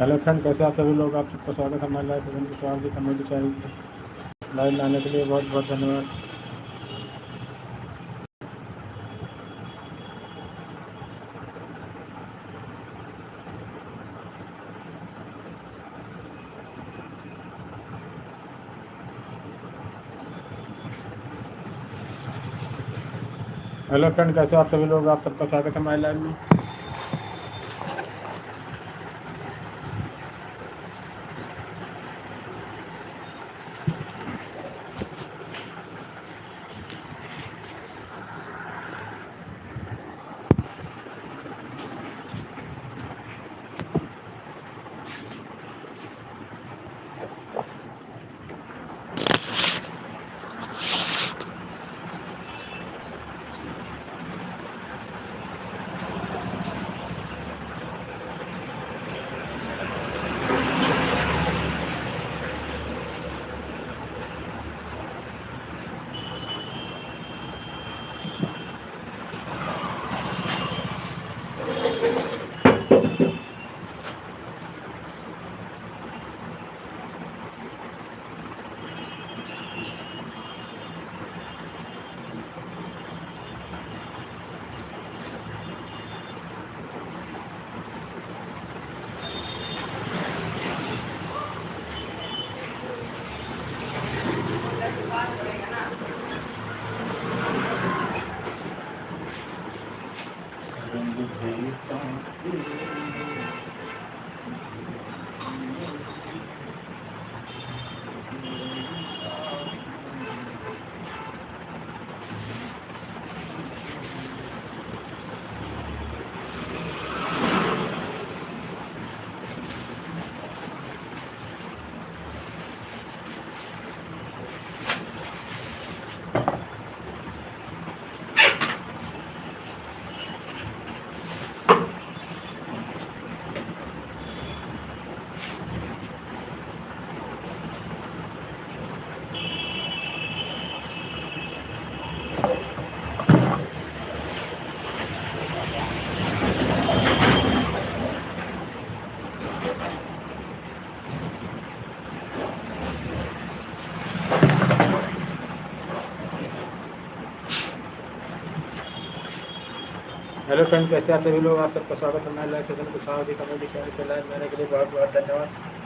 Hello friend, कैसे आप सभी लोग। आप सबका स्वागत है हमारे लाइव भजन कुशवाहा जी कमेडी चैनल पर। लाइव लाने के लिए बहुत बहुत धन्यवाद। हेलो फ्रेंड, कैसे आप सभी लोग। आप सबका स्वागत है हमारे लाइव में। हेलो फ्रेंड, कैसे आप सभी लोग। आप सबका स्वागत है हमारे लाइव भजन कुशवाहा जी कमेडी चैनल पर। लाइव लाने के लिए बहुत बहुत धन्यवाद।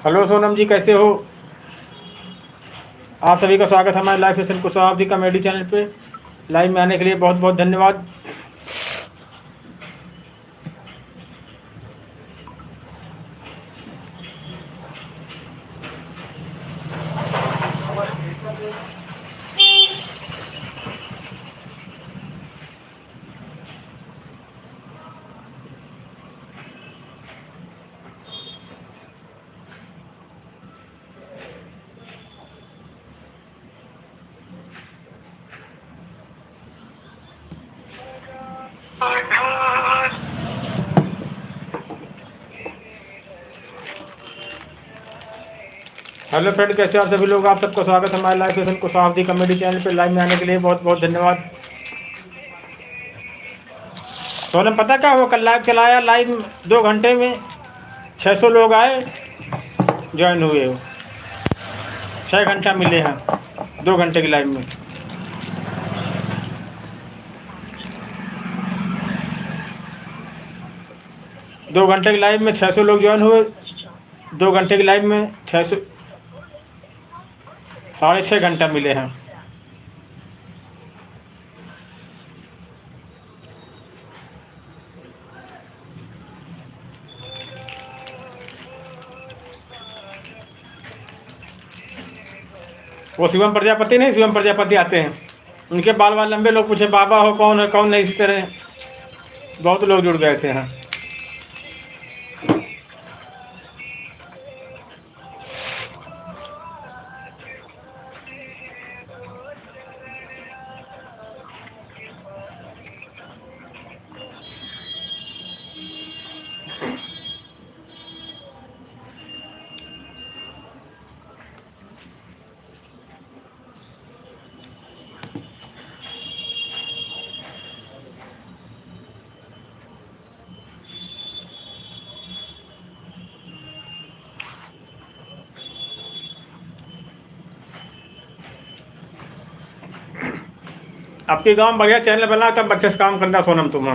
हेलो सोनम जी, कैसे हो? आप सभी का स्वागत है हमारे live fashion Kushwaha comedy channel पे। लाइव में आने के लिए बहुत बहुत धन्यवाद। हेलो फ्रेंड, कैसे हो आप सभी लोग? आप सबका स्वागत है हमारे live fashion Kushwaha comedy channel पे। लाइव में आने के लिए बहुत बहुत धन्यवाद। सोनम, पता क्या हुआ? कल लाइव चलाया, लाइव 2 घंटे में 600 लोग आए, ज्वाइन हुए हो। 6 घंटा मिले हैं 2 घंटे की लाइव में। दो घंटे की लाइव में 600 लोग ज्वाइन हुए। 2 घंटे की लाइव में 600, 6.5 घंटा मिले हैं। वो शिवम प्रजापति नहीं, शिवम प्रजापति आते हैं, उनके बाल बाल लंबे। लोग पूछे बाबा हो कौन है कौन नहीं, इसी तरह बहुत लोग जुड़ गए थे। हाँ, आपके गांव में बढ़िया चैनल बना, तब अच्छे से काम करना सोनम तुम।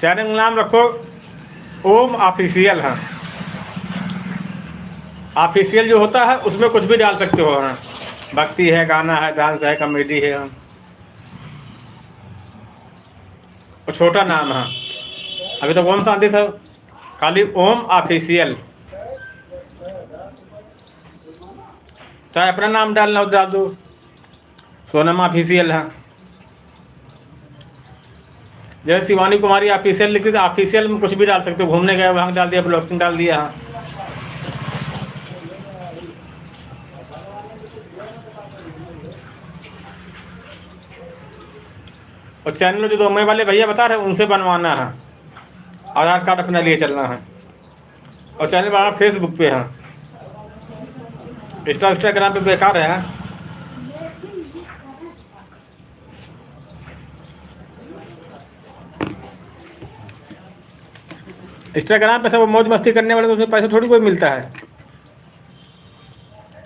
चैनल का नाम रखो ओम ऑफिशियल। हाँ, ऑफिशियल जो होता है उसमें कुछ भी डाल सकते हो। हाँ, भक्ति है, गाना है, डांस है, कॉमेडी है। हाँ, और छोटा नाम है, अभी तो ओम शांति था, खाली ओम ऑफिशियल। चाहे अपना नाम डालना हो डाल दो, सोनम ऑफिशियल है। जैसे शिवानी कुमारी ऑफिशियल लिखी थी, ऑफिशियल में कुछ भी डाल सकते हो। घूमने गए वहाँ डाल दिया, ब्लॉगिंग डाल दिया। हाँ, और चैनल जो 2 मई वाले भैया बता रहे हैं उनसे बनवाना है, आधार कार्ड अपना लिए चलना है। और चैनल बनाना फेसबुक पे है, इंस्टाग्राम पे बेकार है। हाँ, इंस्टाग्राम पे सब मौज मस्ती करने वाले, तो उसमें पैसा थोड़ी कोई मिलता है,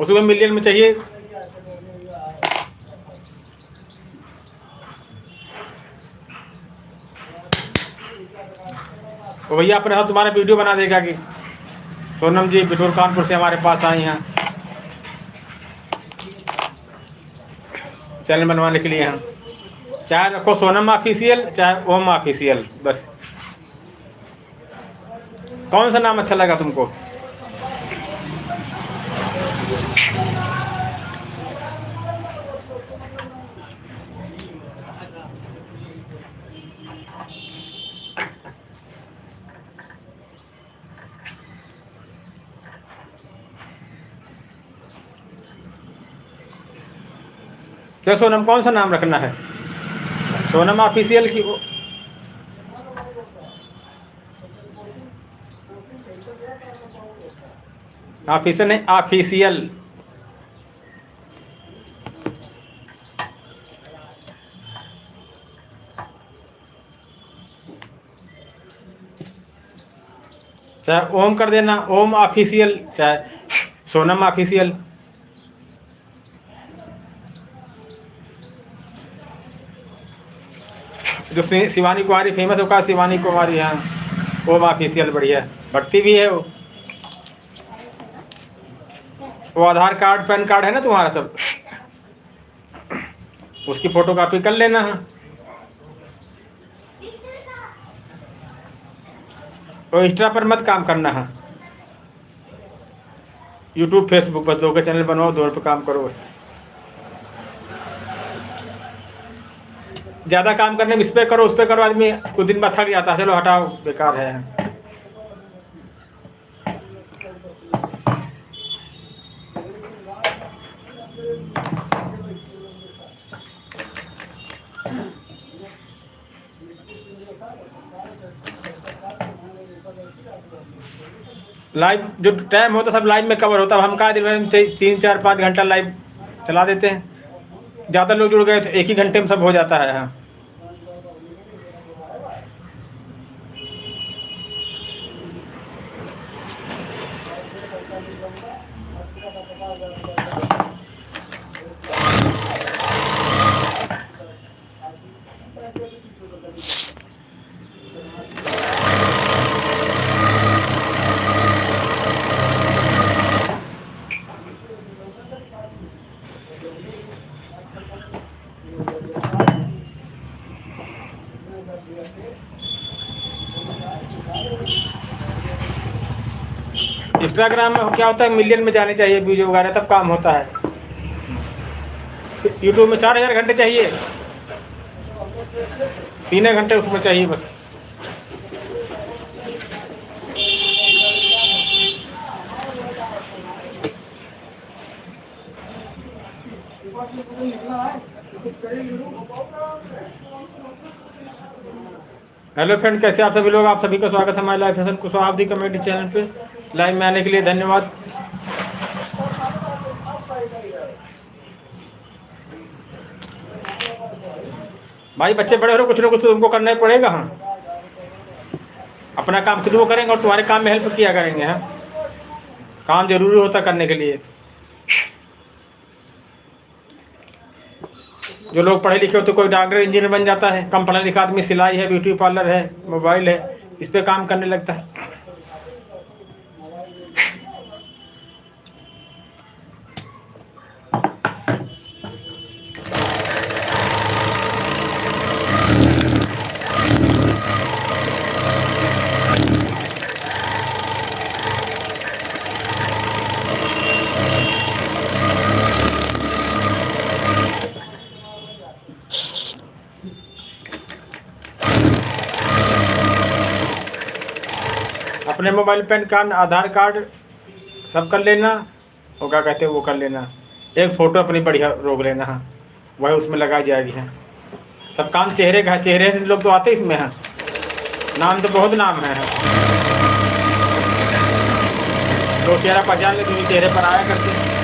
उसमें मिलियन में चाहिए। तो भैया अपने हाथ तुम्हारा वीडियो बना देगा कि सोनम जी बिठूर कानपुर से हमारे पास आई हैं चैनल बनवाने के लिए। हैं, चाहे रखो सोनम ऑफिशियल चाहे ओम ऑफिशियल, बस। कौन सा नाम अच्छा लगा तुमको? क्या सोनम, कौन सा नाम रखना है? सोनम ऑफिशियल की ऑफिशियल नहीं, ऑफिशियल। चाहे ओम कर देना, ओम ऑफिशियल, चाहे सोनम ऑफिशियल। जो शिवानी कुमारी फेमस होगा, शिवानी कुमारी। हाँ, ओम ऑफिशियल बढ़िया, भक्ति भी है वो। वो आधार कार्ड पैन कार्ड है ना तुम्हारा सब, उसकी फ़ोटोकॉपी कर लेना है। और एक्स्ट्रा पर मत काम करना है। यूट्यूब फेसबुक पर 2 के चैनल बनवाओ, 2 पे काम करो बस। ज़्यादा काम करने में इस पर करो उस पर करो, आदमी कुछ दिन बाद थक जाता है, चलो हटाओ बेकार है। लाइव जो टाइम होता सब लाइव में कवर होता है। हम कहा दिन में 3 4 5 घंटा लाइव चला देते हैं। ज़्यादा लोग जुड़ गए तो 1 ही घंटे में सब हो जाता है। हाँ, इंस्टाग्राम में क्या होता है, मिलियन में जाने चाहिए वीडियो वगैरह, तब काम होता है। यूट्यूब में 4000 घंटे चाहिए, 3 घंटे उसमें चाहिए बस। हेलो फ्रेंड, कैसे आप सभी लोग? आप सभी का स्वागत है हमारे live fashion Kushwaha committee channel पे। लाइव में आने के लिए धन्यवाद। भाई बच्चे बड़े हो रहे, कुछ ना कुछ तो तुमको करना ही पड़ेगा। हाँ, अपना काम खुद वो करेंगे और तुम्हारे काम में हेल्प किया करेंगे। हाँ, काम जरूरी होता करने के लिए। जो लोग पढ़े लिखे हो तो कोई डॉक्टर इंजीनियर बन जाता है, कम पढ़ा लिखा आदमी सिलाई है, ब्यूटी पार्लर है, मोबाइल है, इस पे काम करने लगता है। अपने मोबाइल पैन कार्ड आधार कार्ड सब कर लेना, वो क्या कहते हैं वो कर लेना। एक फ़ोटो अपनी बढ़िया रोक लेना। हाँ, वही उसमें लगाई जाएगी। है सब काम चेहरे का, चेहरे से लोग तो आते इसमें हैं। नाम तो बहुत नाम है। लोग चेहरा पहचान ले तो चेहरे पर आया करते हैं।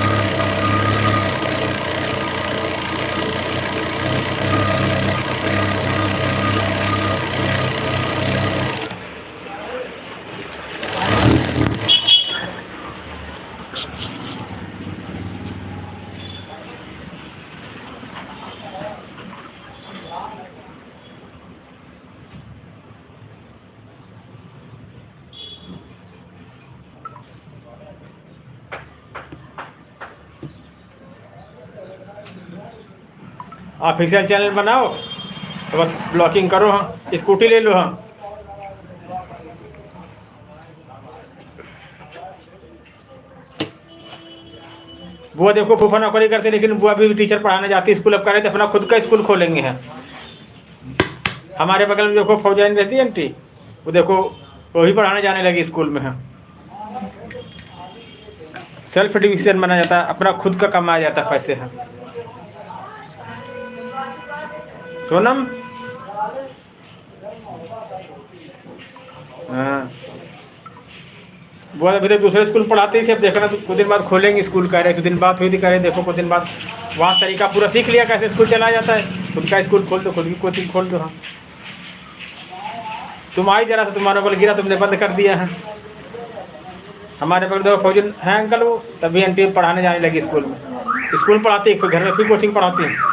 ऑफिशियल चैनल बनाओ तो बस ब्लॉकिंग करो। हाँ, स्कूटी ले लो। हाँ, बुआ देखो फूफा नौकरी करते, लेकिन बुआ भी टीचर पढ़ाने जाती, स्कूल अब करे तो अपना खुद का स्कूल खोलेंगे। हैं हमारे बगल में देखो फौजाइन रहती है आंटी, वो देखो वही पढ़ाने जाने लगी स्कूल में। है सेल्फ डिविजन बना जाता है, अपना खुद का कमाया जाता है पैसे। हैं सोनम, हाँ वो अभी तक दूसरे स्कूल पढ़ाते ही थे, अब देखना तो कुछ दिन बाद खोलेंगे स्कूल। कह रहे कुछ दिन बात हुई थी, कह रहे देखो कुछ दिन बाद वहाँ तरीका पूरा सीख लिया कैसे स्कूल चलाया जाता है। खुद का स्कूल खोल दो, खुद की कोचिंग खोल दो। हाँ, तुम आई जरा सा, तुम्हारे बल गिरा, तुमने बंद कर दिया है। हमारे पास दो फौजी हैं अंकल, वो तभी आंटी पढ़ाने जाने लगी स्कूल में। स्कूल पढ़ाती है, घर में फिर कोचिंग पढ़ाती है।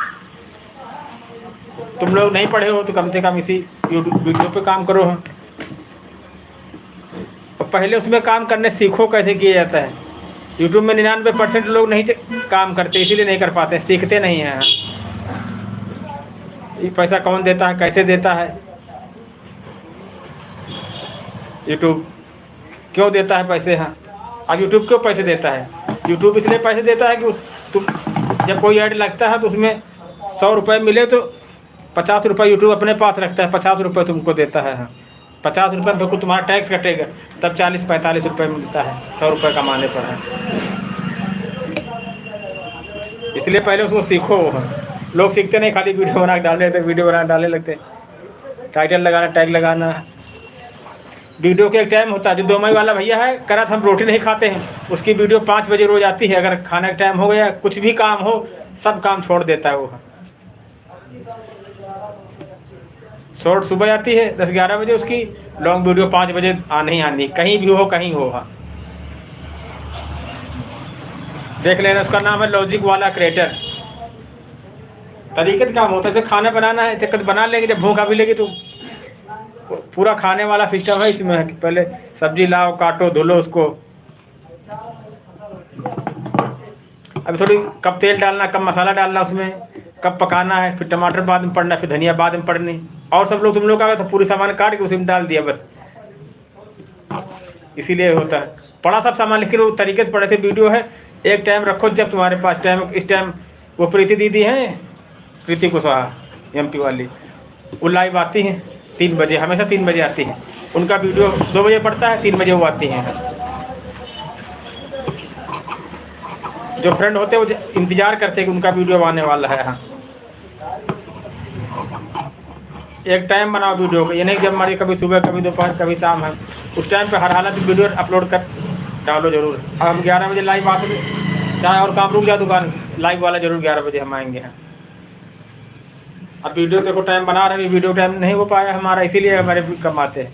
तुम लोग नहीं पढ़े हो तो कम से कम इसी यूट्यूब वीडियो पे काम करो। हाँ, और पहले उसमें काम करने सीखो कैसे किया जाता है। यूट्यूब में 99% लोग नहीं काम करते, इसीलिए नहीं कर पाते, सीखते नहीं हैं। ये पैसा कौन देता है, कैसे देता है, यूट्यूब क्यों देता है पैसे? हाँ, अब यूट्यूब क्यों पैसे देता है? यूट्यूब इसलिए पैसे देता है कि तुम जब कोई ऐड लगता है तो उसमें 100 रुपये मिले तो 50 रुपये यूट्यूब अपने पास रखता है, 50 रुपये तुमको देता है। हाँ, 50 रुपये में कुछ तुम्हारा टैक्स कटेगा, तब 40-45 रुपये मिलता है 100 रुपये कमाने पर है। इसलिए पहले उसको सीखो। लोग सीखते नहीं, खाली वीडियो बना के डालने लगते, वीडियो बना डालने लगते, टाइटल लगाना, टैग लगाना। वीडियो के एक टाइम होता है। जो 2 मई वाला भैया है, करा था हम रोटी नहीं खाते हैं, उसकी वीडियो 5 बजे रोज आती है। अगर खाने का टाइम हो गया, कुछ भी काम हो, सब काम छोड़ देता है वो। शॉर्ट सुबह आती है 10-11 बजे, उसकी लॉन्ग वीडियो 5 बजे आनी ही आनी, कहीं भी हो, कहीं हो। हाँ, देख लेना, उसका नाम है लॉजिक वाला क्रिएटर। तरीके से काम होता है। जैसे खाना बनाना है, तो बना लेंगे, जब भूख अभी लेगी तो पूरा खाने वाला सिस्टम है इसमें है कि पहले सब्जी लाओ, काटो, धुलो उसको, अभी थोड़ी कब तेल डालना, कब मसाला डालना उसमें, कब पकाना है, फिर टमाटर बाद में पड़ना, फिर धनिया बाद में पड़नी। और सब लोग, तुम लोग का तो पूरी सामान काट के उसमें डाल दिया बस, इसीलिए होता है। पड़ा सब सामान, लेकिन वो तरीके से पड़े से वीडियो है। एक टाइम रखो जब तुम्हारे पास टाइम, इस टाइम वो प्रीति दीदी हैं, प्रीति कुशवाहा MP वाली, वो लाइव आती हैं 3 बजे, हमेशा 3 बजे आती हैं। उनका वीडियो 2 बजे पड़ता है, 3 बजे वो आती हैं। जो फ्रेंड होते हैं वो इंतज़ार करते हैं कि उनका वीडियो आने वाला है। हाँ, एक टाइम बनाओ वीडियो का, ये नहीं जब मर्जी, कभी सुबह, कभी दोपहर, कभी शाम है, उस टाइम पे हर हालत में वीडियो अपलोड कर डालो जरूर। अब हम 11 बजे लाइव आते हैं, चाहे और काम रुक जाए दुकान, लाइव वाला जरूर 11 बजे हम आएंगे। हैं, अब वीडियो देखो टाइम बना रहे हैं, वीडियो टाइम नहीं हो पाया हमारा, इसीलिए हमारे कम आते हैं।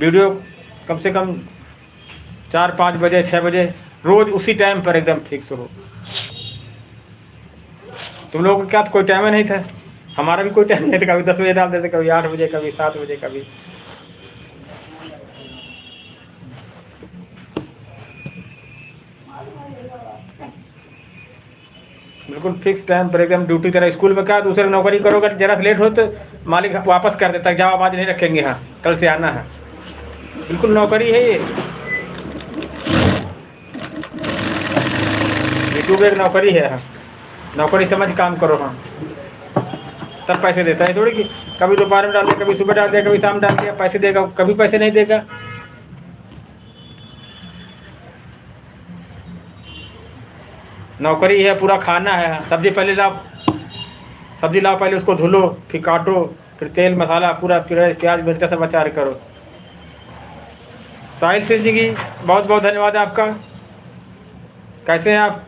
वीडियो कम से कम 4-5 बजे, 6 बजे रोज़ उसी टाइम पर एकदम फिक्स हो। तुम लोगों को क्या कोई टाइम ही नहीं था, हमारा भी कोई टाइम नहीं था। कभी 10 बजे डाल देते, कभी 8 बजे, कभी 7 बजे, कभी। बिल्कुल फिक्स टाइम पर एकदम ड्यूटी तरह। स्कूल में क्या दूसरे नौकरी करोगे, जरा लेट हो तो मालिक वापस कर देता है, जाओ आज नहीं रखेंगे, हाँ कल से आना है। बिल्कुल नौकरी है ये, यूट्यूब एक नौकरी है। हाँ, नौकरी समझ काम करो। हाँ, तब पैसे देता है, थोड़ी कि कभी दोपहर में डाल दिया, कभी सुबह डाल दिया, कभी शाम डाल दिया, पैसे देगा, कभी पैसे नहीं देगा। नौकरी है, पूरा खाना है। सब्जी पहले लाओ, सब्जी लाओ पहले, उसको धुलो, फिर काटो, फिर तेल मसाला पूरा, फिर प्याज मिर्चा सब अचार करो। साहिल सिंह जी की बहुत बहुत धन्यवाद आपका। कैसे हैं आप?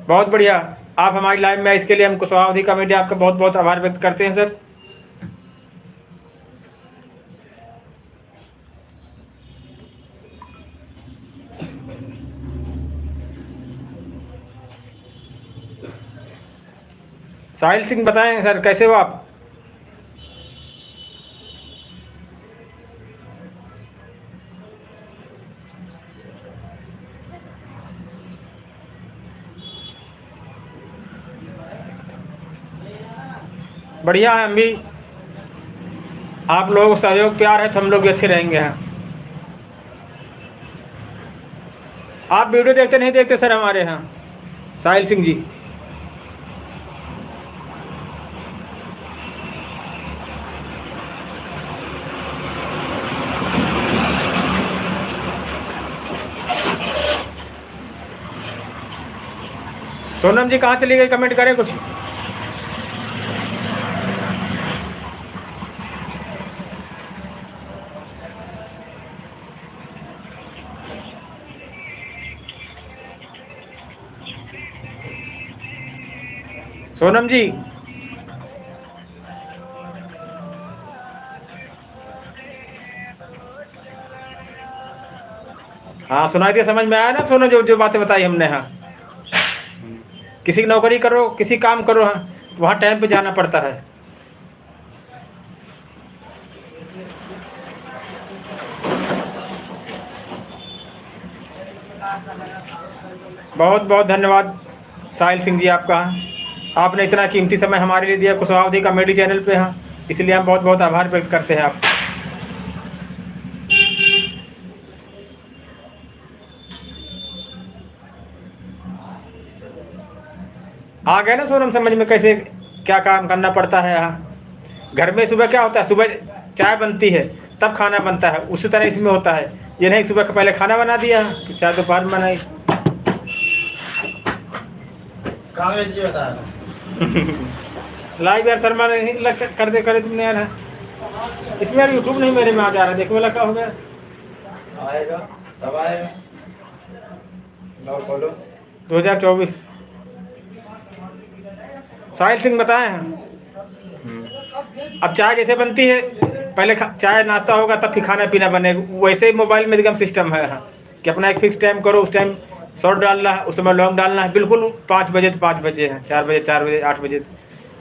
बहुत बढ़िया, आप हमारी लाइव में, इसके लिए हम कुशवाहा अवधी कमेटी आपका बहुत बहुत आभार व्यक्त करते हैं सर। साहिल सिंह बताएं सर, कैसे हो आप? बढ़िया है, हम भी, आप लोगों को सहयोग प्यार है तो हम लोग भी अच्छे रहेंगे। हैं, आप वीडियो देखते नहीं देखते सर हमारे यहाँ? साहिल सिंह जी, सोनम जी कहाँ चली गई, कमेंट करें कुछ। सोनम जी, हाँ सुनाई दिया, समझ में आया ना सोनम, जो जो बातें बताई हमने। हाँ, किसी की नौकरी करो, किसी काम करो, हाँ वहाँ टाइम पे जाना पड़ता है। बहुत बहुत धन्यवाद साहिल सिंह जी आपका। आपने इतना कीमती समय हमारे लिए दिया कुशवाहा कॉमेडी चैनल पे। हाँ, इसलिए हम बहुत बहुत आभार व्यक्त करते हैं आप। आ गए ना सोनम समझ में कैसे क्या काम करना पड़ता है। यहाँ घर में सुबह क्या होता है, सुबह चाय बनती है तब खाना बनता है, उसी तरह इसमें होता है। ये नहीं सुबह का पहले खाना बना दिया तो चाय दोपहर में बनाई। कांग्रेस जी बता लाइव यार शर्मा नहीं लग कर दे करे तुमने यार। इसमें यार यूट्यूब नहीं मेरे में आ जा रहा, देखो वाला क्या हो गया। आएगा तब आएगा। लो खोलो 2024 साहिल सिंह बताए हैं। अब चाय जैसे बनती है, पहले चाय नाश्ता होगा तब फिर खाना पीना बनेगा, वैसे ही मोबाइल में एकदम सिस्टम है कि अपना एक फिक्स टाइम करो, उस टाइम शॉर्ट डालना है, उस समय लॉन्ग डालना है। बिल्कुल 5 बजे तो 5 बजे है, 4 बजे 4 बजे, 8 बजे।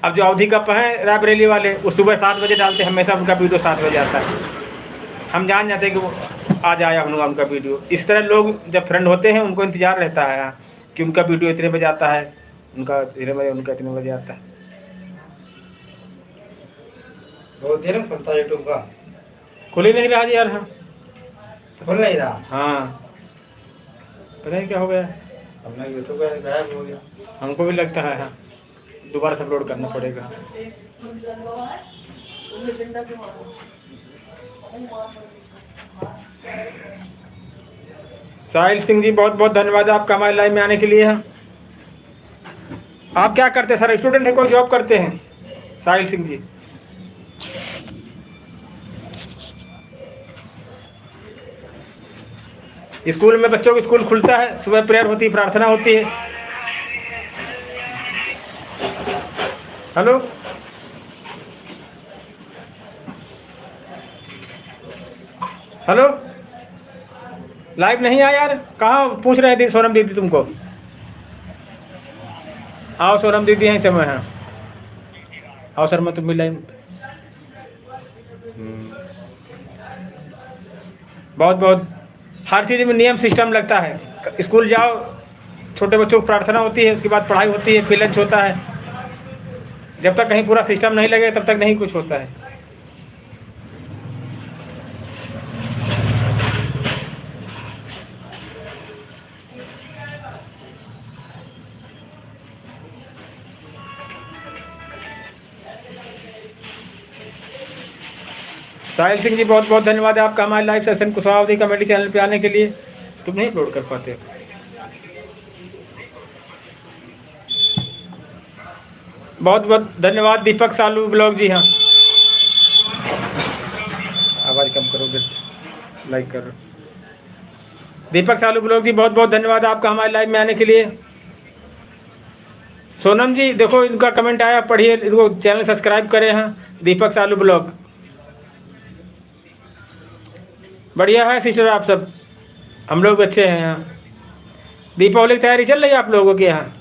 अब जो अवधि कप हैं रायबरेली वाले, वो सुबह 7 बजे डालते हैं, हमेशा उनका वीडियो 7 बजे आता है। हम जान जाते हैं कि वो आज आया होगा उनका वीडियो। इस तरह लोग जब फ्रेंड होते हैं उनको इंतज़ार रहता है कि उनका वीडियो इतने बजे आता है, उनका इतने बजे, उनका इतने बजे आता है। बहुत देर में खुलता है यूट्यूब का। खुल ही नहीं रहा जी यार। हाँ खुल नहीं रहा। हाँ, पता नहीं क्या हो गया, अपना यूट्यूब का गायब हो गया। हमको भी लगता है। हाँ, दोबारा से अपलोड करना पड़ेगा। साहिल सिंह जी बहुत बहुत धन्यवाद आपका हमारे लाइव में आने के लिए। आप क्या करते हैं सर, स्टूडेंट है कोई जॉब करते हैं साहिल सिंह जी? स्कूल में बच्चों की स्कूल खुलता है, सुबह प्रेयर होती है, प्रार्थना होती है। हेलो, हेलो, लाइव नहीं आया यार, कहाँ पूछ रहे थे सोनम दीदी तुमको? आओ सोनम दीदी यहीं समय है, आओ सर मैं तुम भी लाइव। बहुत बहुत हर चीज़ में नियम सिस्टम लगता है। स्कूल जाओ, छोटे बच्चों की प्रार्थना होती है, उसके बाद पढ़ाई होती है, फिर लंच होता है। जब तक कहीं पूरा सिस्टम नहीं लगे तब तक नहीं कुछ होता है। साहिल सिंह जी बहुत बहुत धन्यवाद है आपका हमारे live session Kushwaha comedy channel पे आने के लिए। तुम नहीं अपलोड कर पाते हो। बहुत बहुत धन्यवाद दीपक सालू ब्लॉग जी। हाँ, आवाज़ कम करो, लाइक करो। दीपक सालू ब्लॉग जी बहुत बहुत धन्यवाद आपका हमारे लाइव में आने के लिए। सोनम जी देखो इनका कमेंट आया, पढ़िए, इनको चैनल सब्सक्राइब करें। हाँ, दीपक सालू ब्लॉग बढ़िया है सिस्टर, आप सब, हम लोग अच्छे हैं। यहाँ दीपावली की तैयारी चल रही है आप लोगों के यहाँ?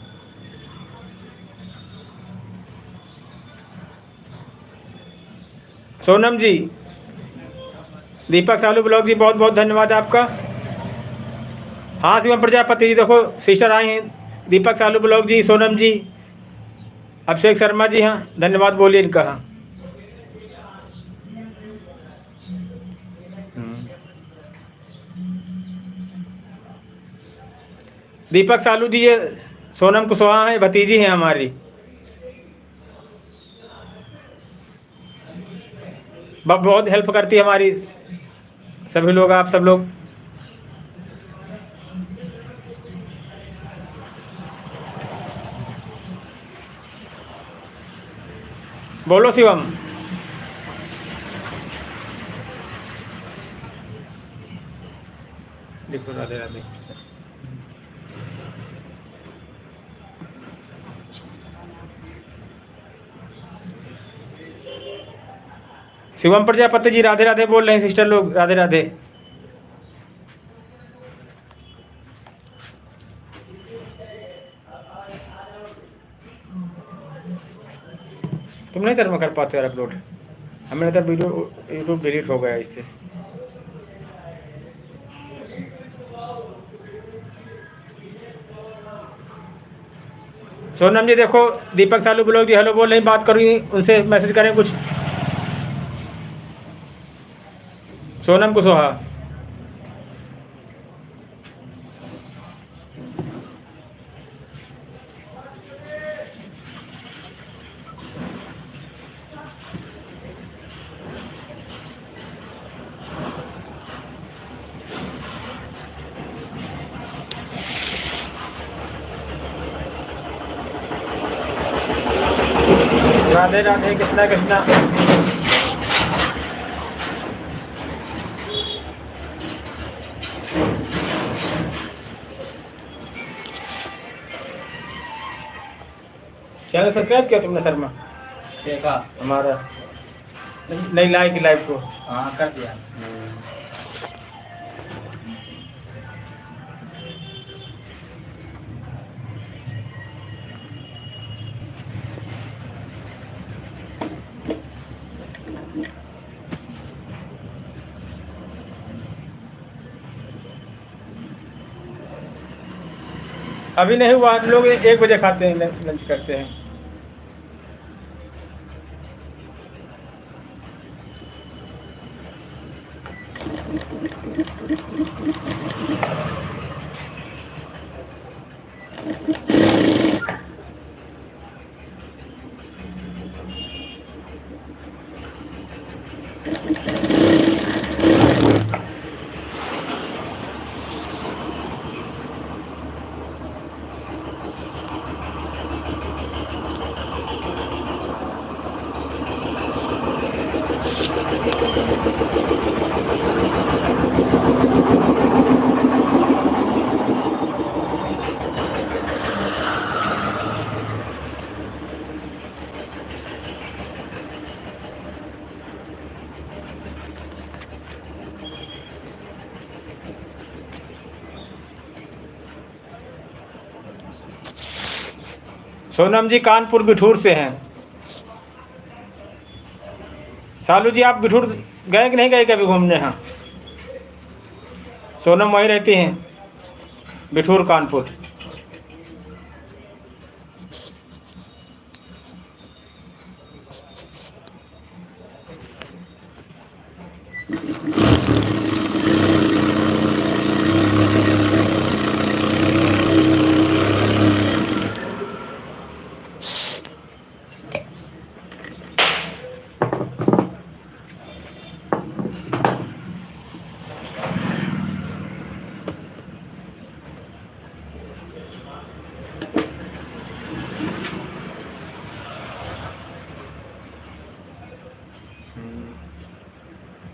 सोनम जी, दीपक सालू ब्लॉग जी बहुत बहुत धन्यवाद आपका। हाँ शिवम प्रजापति जी देखो सिस्टर आई हैं, दीपक सालू ब्लॉग जी, सोनम जी, अभिषेक शर्मा जी। हाँ धन्यवाद बोलिए इनका। हाँ दीपक सालू जी ये सोनम कुशवाहा है, भतीजी हैं हमारी। बहुत हेल्प करती है हमारी सभी लोग, आप सब लोग। बोलो शिवम। लिखो राधे राधे। शिवम प्रजापति जी राधे राधे बोल रहे हैं सिस्टर लोग, राधे राधे। तुम नहीं सर में कर पाते यार अपलोड, हमें तो वीडियो यूट्यूब डिलीट हो गया इससे। सोनम जी देखो, दीपक सालू ब्लॉग जी हेलो बोल रही, बात करूँ उनसे, मैसेज करें कुछ। सोनम कुशवाहा। राधे राधे, कृष्णा कृष्णा। चैनल सब्सक्राइब किया तुमने शर्मा देखा। हमारा? नहीं, लाइक लाइव को। हाँ कर दिया। अभी नहीं हुआ, हम लोग 1 बजे खाते हैं, लंच करते हैं। सोनम जी कानपुर बिठूर से हैं। सालू जी आप बिठूर गए कि नहीं गए कभी घूमने? यहाँ सोनम वहीं रहती हैं, बिठूर कानपुर।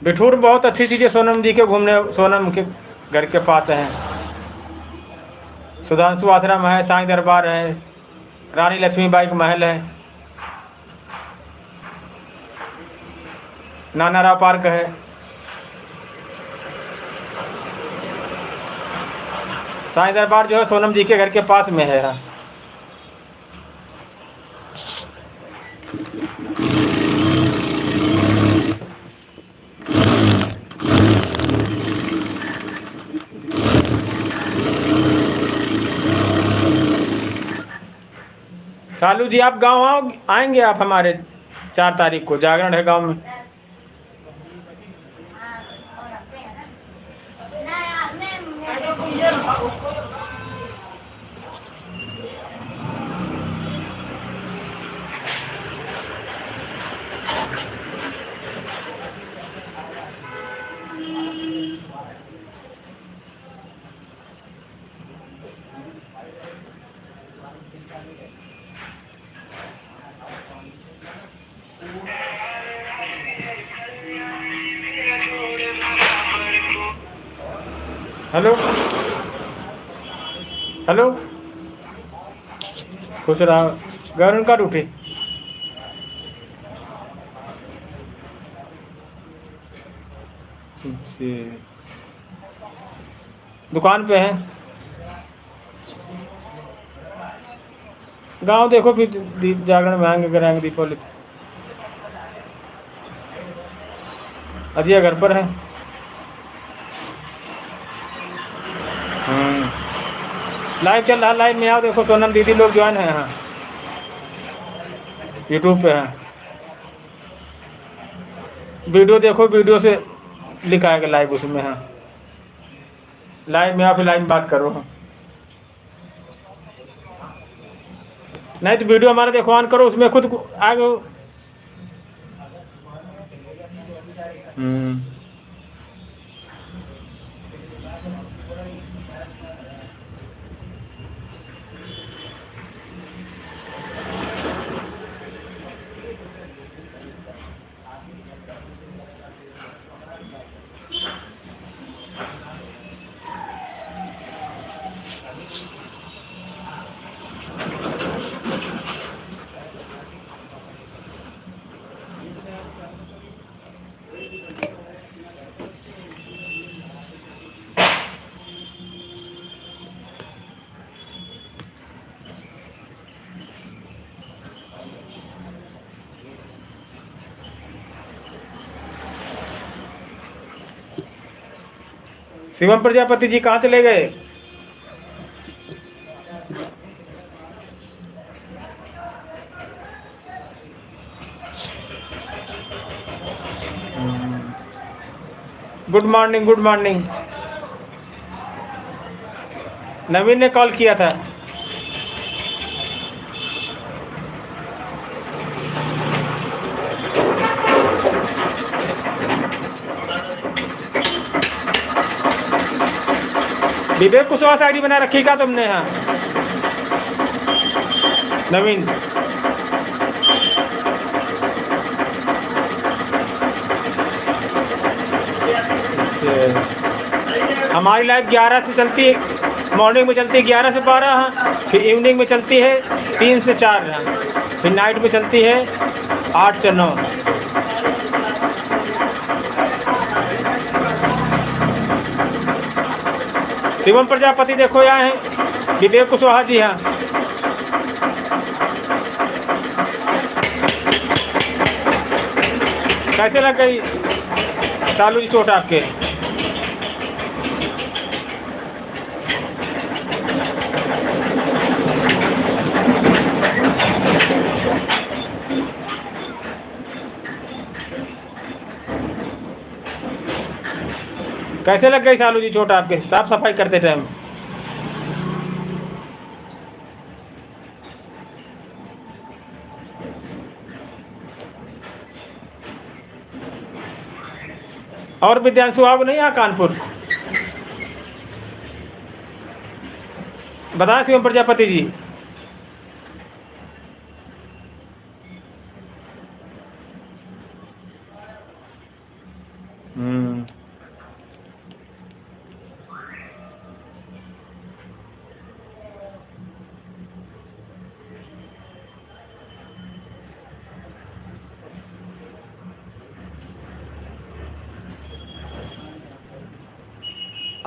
बिठूर बहुत अच्छी चीज़ है सोनम जी के घूमने, सोनम के घर के पास है। सुधांशु आश्रम है, साईं दरबार है, रानी लक्ष्मीबाई का महल है, नानाराव पार्क है। साईं दरबार जो है सोनम जी के घर के पास में है। सालू जी आप गांव आएंगे आप हमारे? 4 तारीख को जागरण है गांव में। हेलो हेलो, खुश रहा। गवर्नमेंट कार्ड उठे? दुकान पे हैं। गांव देखो फिर दीप जागरण में आएंगे, अगर आएंगे दीपावली तो। अजिया घर पर है। लाइव चल रहा, लाइव में आओ, देखो सोनम दीदी लोग ज्वाइन है यहाँ। यूट्यूब पे है। वीडियो देखो, वीडियो से लिखा है कि लाइव उसमें है। लाइव में आप लाइव में बात करो। नहीं तो वीडियो हमारा देखो, ऑन करो, उसमें खुद आगे। शिवम प्रजापति जी कहाँ चले गए? Good morning, good morning. Naveen ने कॉल किया था। विवेक कुशवाहा से आईडी बना रखी क्या तुमने? हाँ नवीन, हमारी लाइव 11 से चलती है, मॉर्निंग में चलती है 11 से 12, हाँ। फिर इवनिंग में चलती है 3 से 4, हाँ। फिर नाइट में चलती है 8 से 9। शिवम प्रजापति देखो यहाँ है, विवेक कुशवाहा जी। हाँ कैसे लग गई सालू जी चोट आपके? कैसे लग गई सालू जी चोट आपके साफ सफाई करते टाइम? और विद्यांशु आप नहीं यहाँ कानपुर? बता शिवम प्रजापति जी।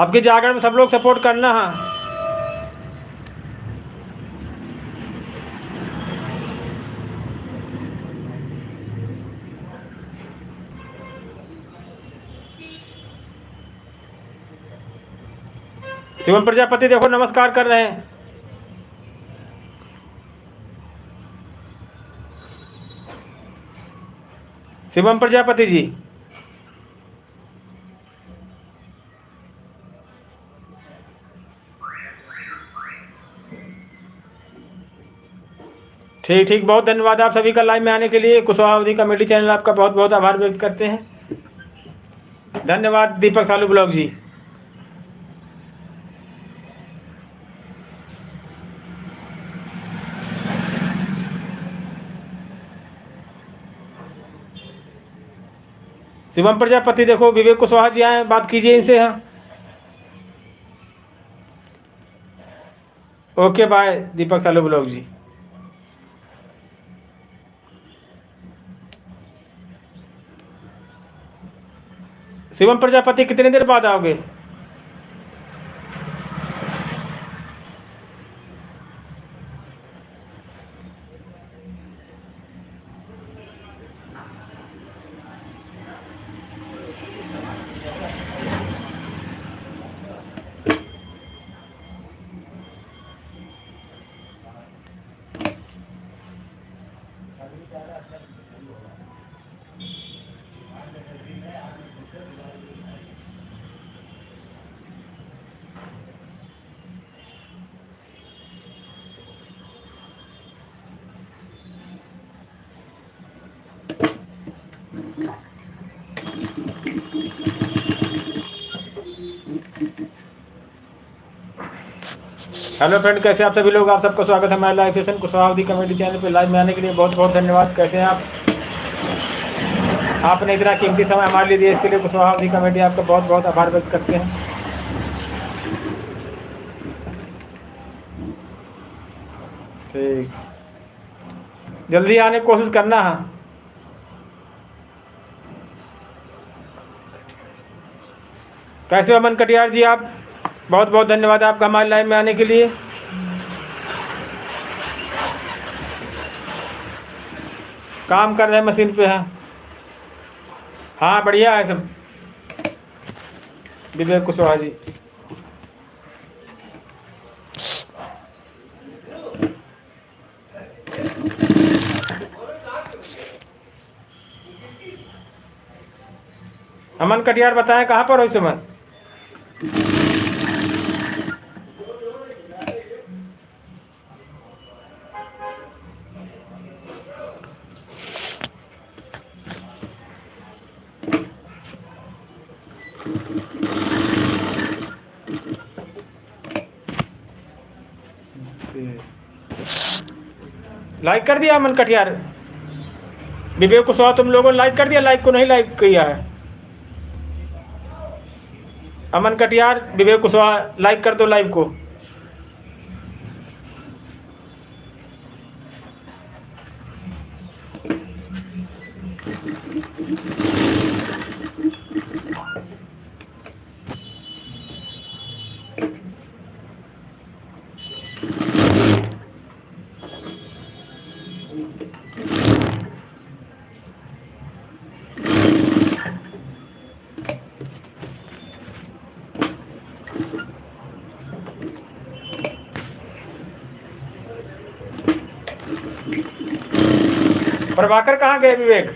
आपके जागरण में सब लोग सपोर्ट करना। हाँ शिवम प्रजापति देखो नमस्कार कर रहे हैं। शिवम प्रजापति जी, ठीक ठीक, बहुत धन्यवाद आप सभी का लाइव में आने के लिए। कुशवाहा अवधी कमेटी चैनल आपका बहुत बहुत आभार व्यक्त करते हैं। धन्यवाद दीपक सालू ब्लॉग जी। शिवम प्रजापति देखो, विवेक कुशवाहा जी आए, बात कीजिए इनसे। हाँ ओके बाय दीपक सालू ब्लॉग जी। शिवम प्रजापति कितने देर बाद आओगे? हेलो फ्रेंड, कैसे आप सभी लोग? आप सबका स्वागत है हमारे live session Kushwaha comedy channel पे। लाइव में आने के लिए बहुत बहुत धन्यवाद। कैसे हैं आप? आपने इतना कीमती समय हमारे लिए दिया, इसके लिए कुशवाहा कमेडी आपका बहुत बहुत आभार व्यक्त करते हैं। ठीक, जल्दी आने की कोशिश करना है। कैसे हो अमन कटियार जी आप? बहुत बहुत धन्यवाद आपका हमारे लाइव में आने के लिए। काम कर रहे हैं, मशीन पे हैं। हाँ बढ़िया है सब। विवेक कुशवाहा जी, अमन कटियार बताएं कहाँ पर हो इस समय? लाइक कर दिया अमन कटियार? विवेक कुशवाहा तुम लोगों ने लाइक कर दिया? लाइक को नहीं लाइक किया है। अमन कटियार, विवेक कुशवाहा, लाइक कर दो लाइव को। प्रभाकर कहाँ गए? विवेक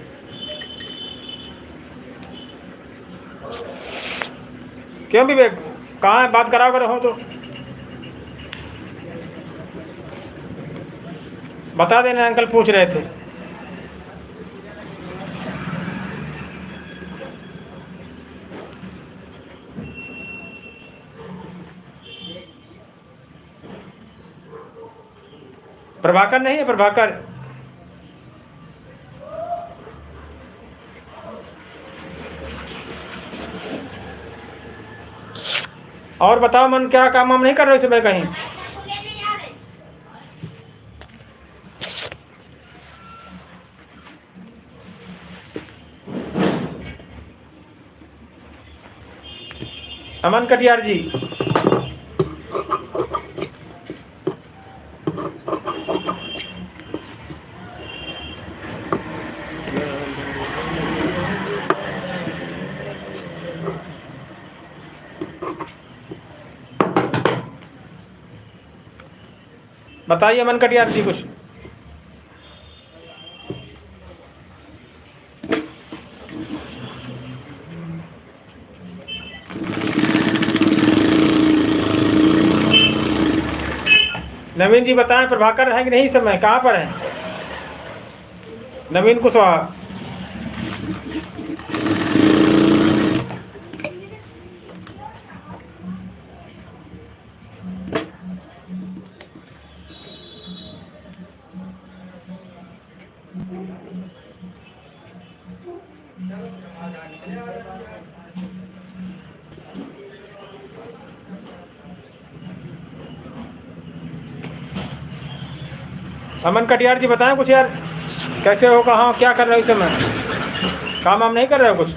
क्यों? विवेक कहाँ है? बात कराओ अगर हो तो बता देना, अंकल पूछ रहे थे। प्रभाकर नहीं है? प्रभाकर और बताओ मन, क्या काम हम नहीं कर रहे सुबह कहीं? अमन कटियार जी, बताइए अमन कटियार जी कुछ। नवीन जी बताएं, प्रभाकर है कि नहीं? समय कहाँ पर है नवीन कुशवाहा? अमन कटियार जी बताएं कुछ यार, कैसे हो, कहाँ हो, क्या कर रहे हो इस समय? काम हम नहीं कर रहे हो कुछ?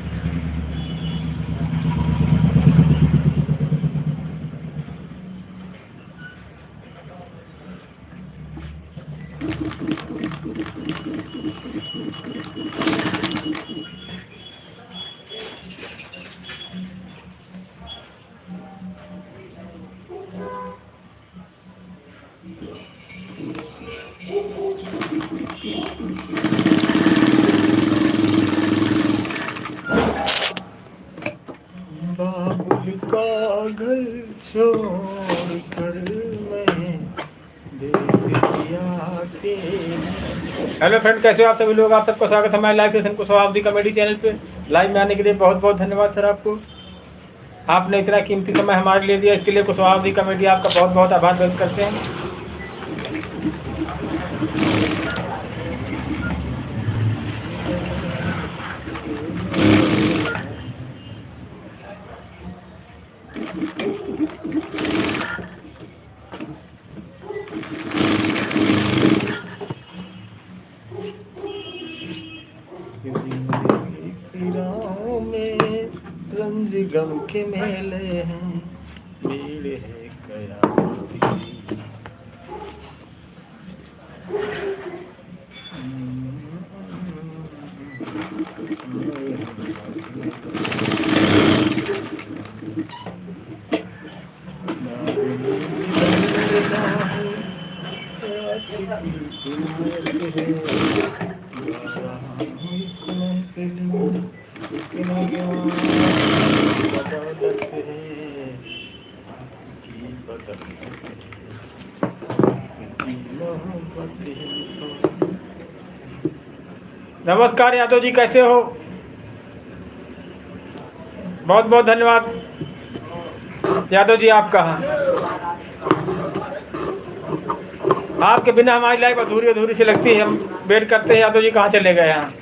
हेलो फ्रेंड, कैसे हो आप सभी लोग? आप सबका स्वागत है हमारे लाइव सेशन को शताब्दी कॉमेडी चैनल पे। लाइव में आने के लिए बहुत बहुत धन्यवाद सर आपको। आपने इतना कीमती समय हमारे लिए दिया, इसके लिए शताब्दी कॉमेडी आपका बहुत बहुत आभार व्यक्त करते हैं। रंज गम के मेले हैं, भीड़ है कयामत की। नमस्कार यादव जी, कैसे हो? बहुत बहुत धन्यवाद यादव जी। आप कहाँ? आपके बिना हमारी लाइफ अधूरी अधूरी से लगती है। हम वेट करते हैं, यादव जी कहाँ चले गए हैं?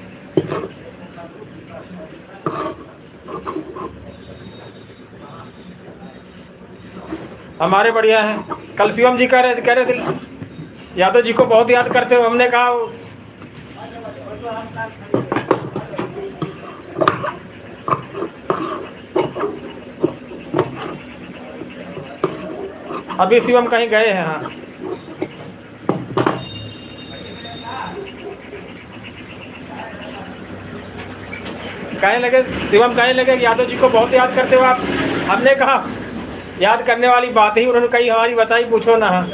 हमारे बढ़िया हैं। कल शिवम जी कह रहे थे यादव जी को बहुत याद करते हो। हमने कहा अभी शिवम कहीं गए हैं। हाँ, कहने लगे शिवम, कहने लगे यादव जी को बहुत याद करते हो आप। हमने कहा याद करने वाली बात ही उन्होंने कही हमारी बताई, पूछो ना।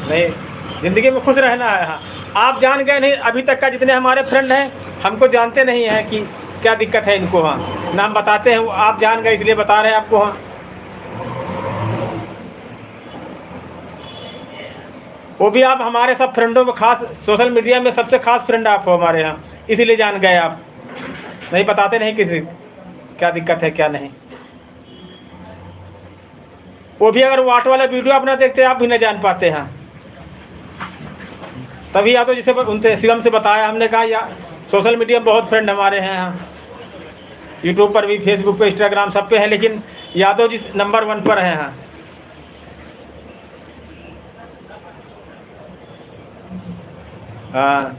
नहीं, ज़िंदगी में खुश रहना है। हाँ, आप जान गए नहीं अभी तक का, जितने हमारे फ्रेंड हैं हमको जानते नहीं हैं कि क्या दिक्कत है इनको। हाँ, नाम बताते हैं, आप जान गए इसलिए बता रहे हैं आपको। हाँ, वो भी आप हमारे सब फ्रेंडों में खास, सोशल मीडिया में सबसे खास फ्रेंड आप हो हमारे यहाँ, इसीलिए जान गए आप। नहीं बताते नहीं किसी क्या दिक्कत है क्या नहीं। वो भी अगर वाट वाला वीडियो आप ना देखते आप भी ना जान पाते हैं। तभी या तो जिसे उनसे शिवम से बताया हमने, कहा या सोशल मीडिया में बहुत फ्रेंड हमारे हैं। हाँ, यूट्यूब पर भी, फेसबुक पे, इंस्टाग्राम सब पे है, लेकिन यादव जी नंबर 1 पर हैं। हाँ,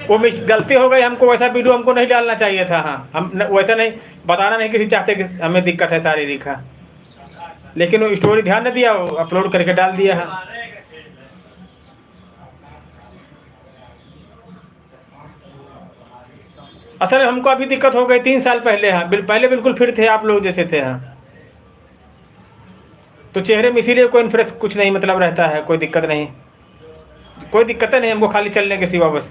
वो गलती हो गई, हमको वैसा वीडियो हमको नहीं डालना चाहिए था। हाँ, हम वैसा नहीं बताना नहीं किसी चाहते कि हमें दिक्कत है शारीरिक। हाँ, लेकिन वो स्टोरी ध्यान न दिया, वो अपलोड करके डाल दिया। हाँ, असल में हमको अभी दिक्कत हो गई 3 साल पहले। हाँ, पहले बिल्कुल फिट थे, आप लोग जैसे थे। हाँ, तो चेहरे में इसीलिए कोई इन्फ्रेस कुछ नहीं मतलब रहता है, कोई दिक्कत नहीं, कोई दिक्कत नहीं हमको, खाली चलने के सिवा बस।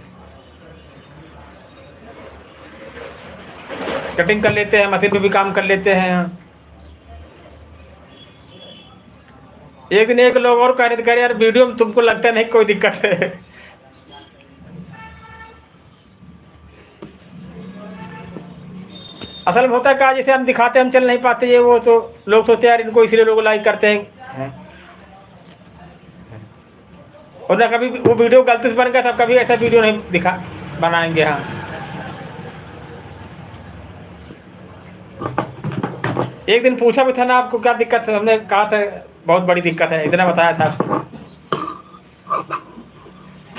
कटिंग कर लेते हैं, मशीन पे भी काम कर लेते हैं। हाँ, एक दिन एक लोग और कह रहे थे, यार वीडियो में तुमको लगता नहीं कोई दिक्कत है। असल में होता है क्या, जैसे हम दिखाते हम चल नहीं पाते, ये वो तो लोग सोचते हैं यार इनको इसलिए लोग लाइक करते हैं। और ना कभी वो वीडियो गलती से बन गया था, कभी ऐसा वीडियो नहीं दिखा बनाएंगे। हाँ, एक दिन पूछा भी था ना आपको क्या दिक्कत है, हमने कहा था बहुत बड़ी दिक्कत है, इतना बताया था आपसे।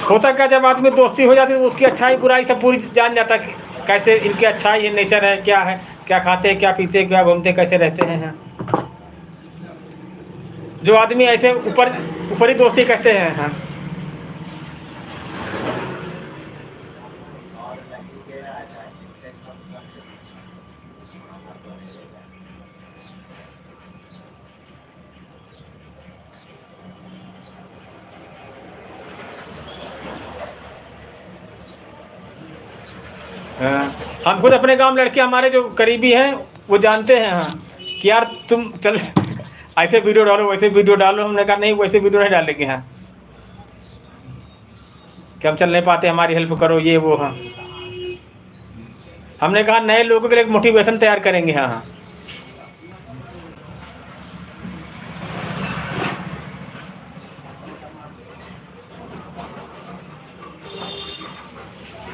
होता क्या, जब आदमी दोस्ती हो जाती है तो उसकी अच्छाई बुराई सब पूरी जान जाता है, कैसे इनकी अच्छाई है, नेचर है, क्या है, क्या खाते हैं, क्या पीते हैं, क्या घूमते, कैसे रहते हैं। जो आदमी ऐसे ऊपरी दोस्ती कहते हैं। हाँ हाँ, हम खुद अपने गांव लड़के हमारे जो करीबी हैं वो जानते हैं हाँ कि यार तुम चल ऐसे वीडियो डालो वैसे वीडियो डालो। हमने कहा नहीं वैसे वीडियो नहीं डालेंगे। हाँ कि हम चल नहीं पाते, हमारी हेल्प करो ये वो। हाँ हमने कहा नए लोगों के लिए एक मोटिवेशन तैयार करेंगे। हाँ हाँ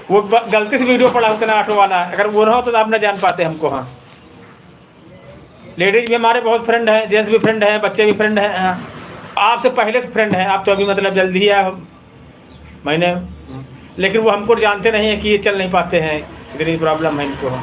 वो गलती से वीडियो पड़ा होता ना ऑटो वाला, अगर वो ना हो तो आप ना जान पाते हमको। हाँ लेडीज भी हमारे बहुत फ्रेंड हैं, जेंट्स भी फ्रेंड हैं, बच्चे भी फ्रेंड हैं। हाँ आपसे पहले से फ्रेंड हैं, आप तो अभी मतलब जल्दी ही आए मैंने, लेकिन वो हमको जानते नहीं है कि ये चल नहीं पाते हैं, इतनी प्रॉब्लम है इनको।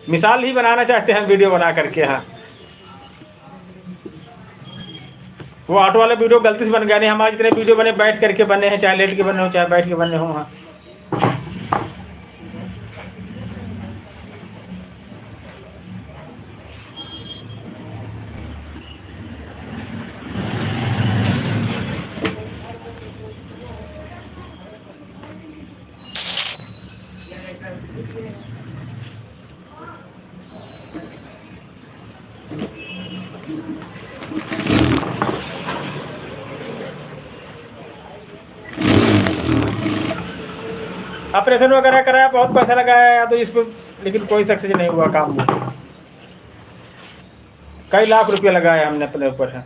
मिसाल ही बनाना चाहते हैं वीडियो बना करके। हाँ वो ऑटो वाला वीडियो गलती से बन गया, नहीं हमारे जितने वीडियो बने बैठ करके बने हैं, चाहे लेट के बने हो चाहे बैठ के बने हो। हाँ ऑपरेशन वगैरह कराया, बहुत पैसा लगाया तो इस पर, लेकिन कोई सक्सेस नहीं हुआ काम में। कई लाख रुपया लगाया हमने अपने ऊपर। है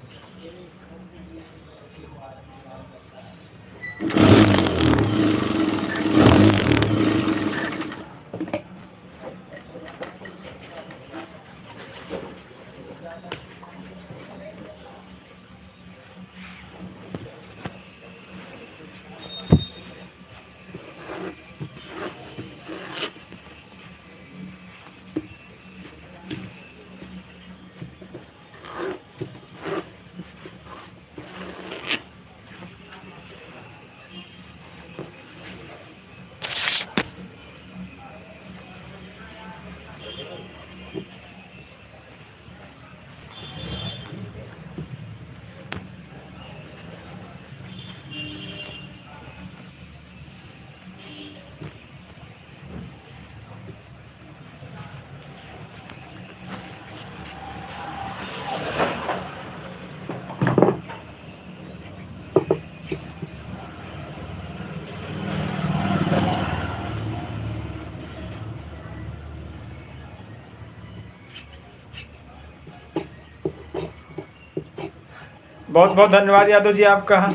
बहुत बहुत धन्यवाद यादव जी आपका। हाँ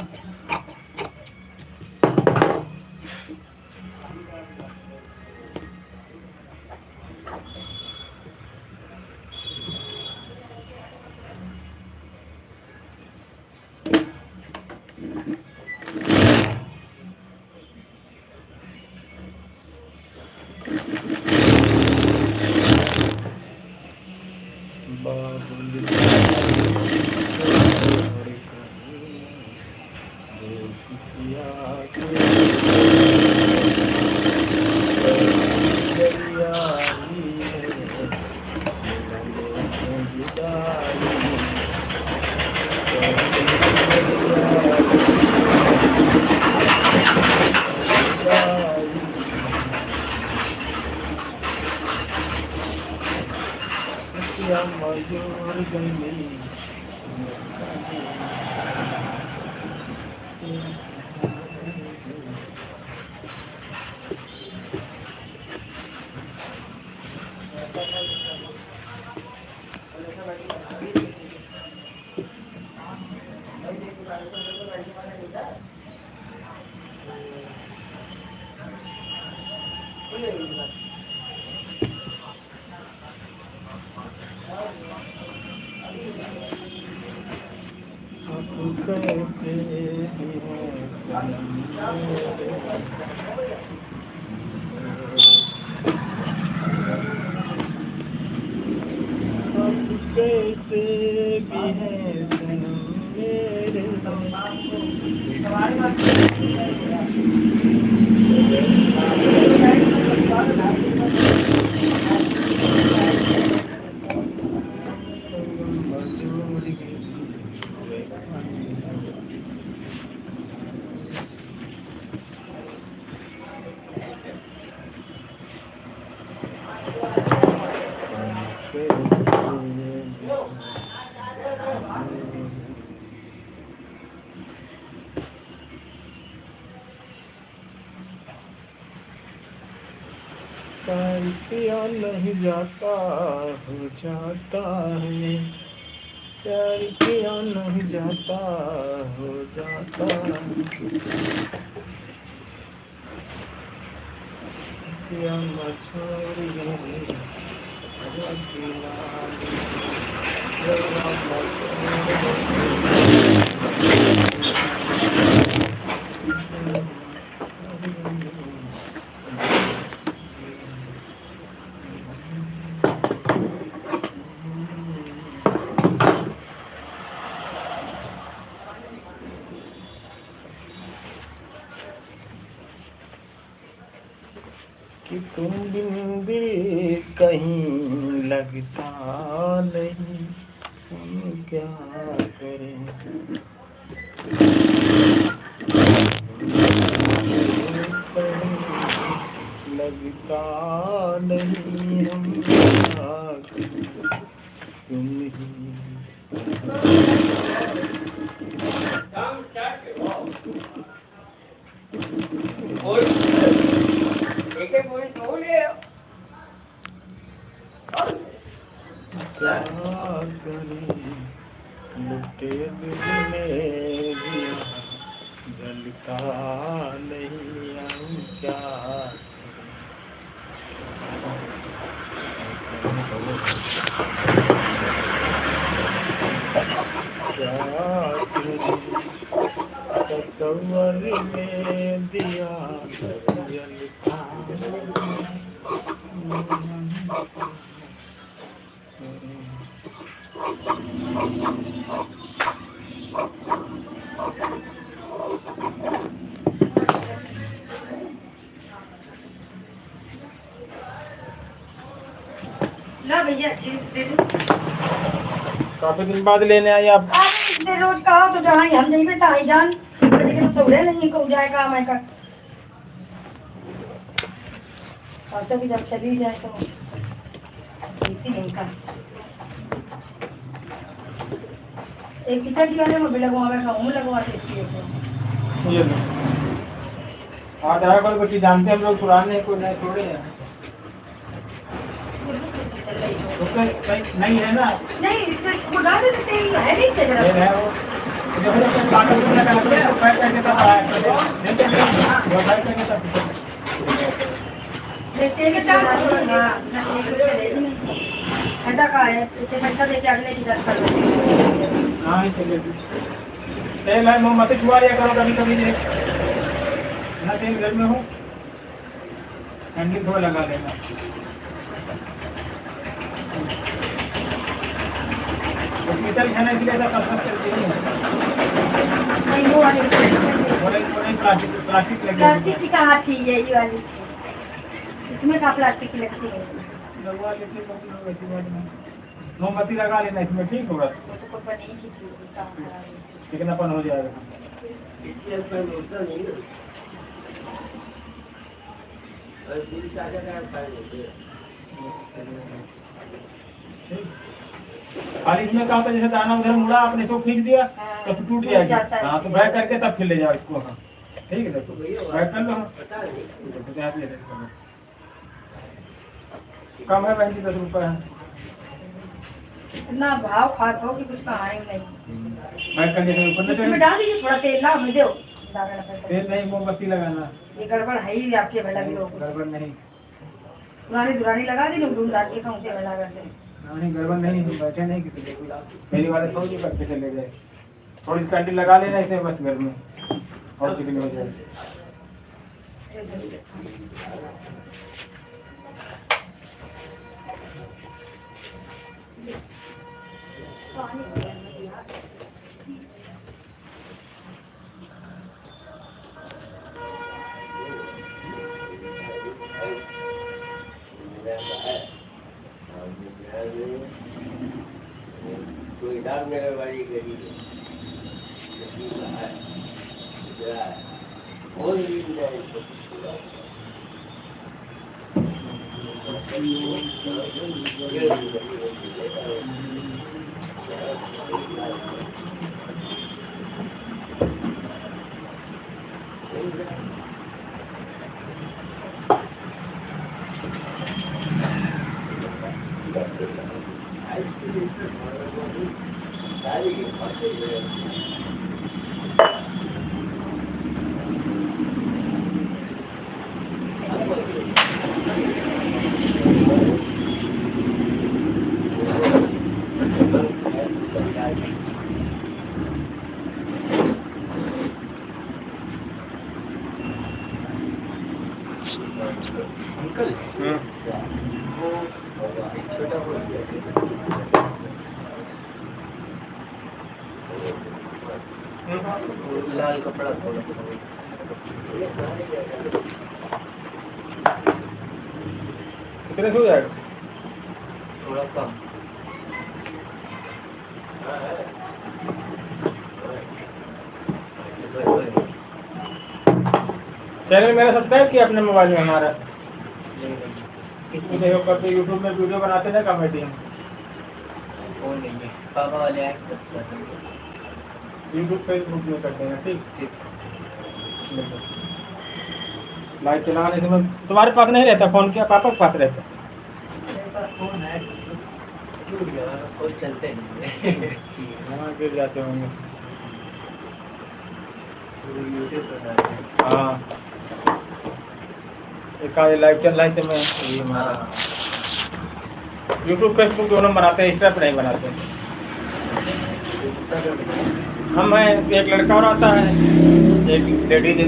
कैसे भी हैं सनम मेरे। अब कैसे भी हैं सनम मेरे। मजूर के छुए प्यार किया नहीं जाता हो जाता है। प्यार किया नहीं जाता हो जाता है। किया मछोड़ गए कि तुम बिन दिल कहीं लगता नहीं। हम क्या करें कहीं लगता नहीं। हम क्या करें तुम ही क्या करें। लुटे दिल में दिया जलता नहीं। हम क्या करें। तस्वर में दिया जलता ला भैया चीज दे दो। काफी दिन बाद लेने आई आप। इतने रोज कहा तो जहाँ हम जाइए ताई जान लेकिन तो सोरे नहीं को जाएगा मैं का अच्छा भी जब चली जाए तो इतनी नहीं का एक पिताजी वाले में भी लगवा मैं खाऊं लगवा देती है। ये लो। आधार कार्ड कुछ जानते हैं हम लोग पुराने को नए थोड़े हैं। चल रही हो उसमें नहीं है ना। नहीं इसमें वो डाल देते हैं है नहीं ये तेरा है वो। जो है अपने कागज में लगा के पैक करके तब आया करते हैं। वो पैक करके तब देखते हैं कि क्या हां ना चलेगी नहीं ठंडा का है इसे पैसा देके अगले की दर कर देंगे। हाँ ही चलेगी। तेल है मोमबत्ती छुआ लिया करो कभी कभी ये ना तेल घर में हो कैंडल थोड़ा लगा लेना। मीटर खाना इसलिए ऐसा पसंद करती है। नहीं वो वाली थोड़े प्लास्टिक लगे प्लास्टिक की कहाँ थी ये वाली इसमें का प्लास्टिक की लगती है लगवा लेते हैं वैसी बात नहीं। मोमबत्ती लगा लेना इसमें ठीक होगा। वो तो कोई नहीं की थी काम करा रही थी। चिकनापन हो जाएगा। और इसमें क्या होता है जैसे दाना उधर मुड़ा आपने इसको खींच दिया तो फिर टूट जाएगा। हाँ तो बैक करके तब फिर ले जाओ इसको। हाँ ठीक है देखो बैक कर लो। हाँ कम है 35-10 रुपये है। इतना भाव खाते हो कि कुछ कहाएंगे नहीं। बैक करके ऊपर इसमें से डाल दीजिए थोड़ा तेल ला हमें दो तेल नहीं मोमबत्ती लगाना। ये गड़बड़ है ही आपके भला भी लोग गड़बड़ नहीं। पुरानी दुरानी लगा दी लोग ढूंढ डाल के कहूँ भला करते नहीं गड़बड़ नहीं बैठे नहीं किसी मेरी वाले सौ करके चले गए। थोड़ी सी कैंडी लगा लेना इसे बस घर में और चिकनी हो जाएगी। कोई रामनगर वाली गली अंकल वो एक छोटा लाल कपड़ा थोड़ा कितने से हो जाएगा? थोड़ा कम चैनल मेरा सब्सक्राइब किया अपने मोबाइल में हमारा? किसी देखो करते यूट्यूब में वीडियो बनाते ना कॉमेडी में, वो नहीं है पापा वाले ऐप यूट्यूब फेसबुक में करते हैं। ठीक ठीक लाइव चलाने से मैं तुम्हारे पास नहीं रहता फ़ोन, क्या पापा के पास रहता? मेरे पास फोन है टूट गया और चलते नहीं हाँ गिर जाते होंगे। यूट्यूब पर डालते हैं। हाँ एक आगे लाइव चल रहा है मैं ये हमारा यूट्यूब फेसबुक दोनों बनाते हैं, इंस्टा पे नहीं बनाते। हम हैं, एक लड़का और आता है, एक लेडीज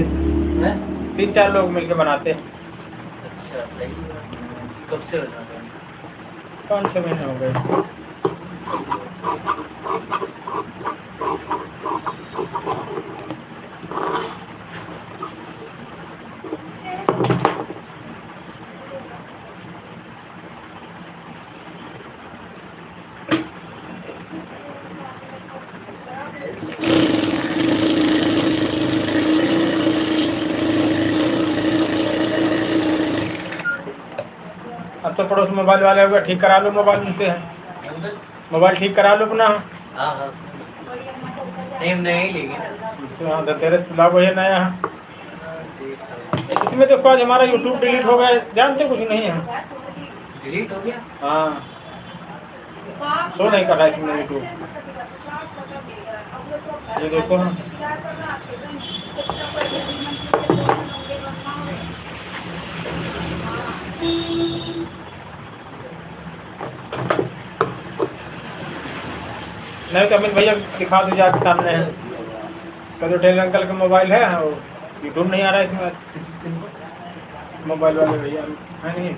है, 3-4 लोग मिलकर बनाते हैं। अच्छा सही है। कब से बनाते हैं? 5-6 महीने हो गए। अब तो पड़ोस मोबाइल वाले हो गए, ठीक करा लो मोबाइल उनसे, मोबाइल ठीक करा लो अपना। हाँ हाँ टाइम नहीं लेगी हाँ धनतेरस पे लाओ ये नया। इसमें देखो आज हमारा यूट्यूब डिलीट हो गया, जानते कुछ नहीं है। डिलीट हो गया। हाँ शो नहीं कर रहा इसमें यूट्यूब, ये देखो हाँ। नहीं तो अमित भैया दिखा दो जाके सामने है, कदो टेलर अंकल का मोबाइल है और यूट्यूब नहीं आ रहा है इसमें। मोबाइल वाले भैया है नहीं।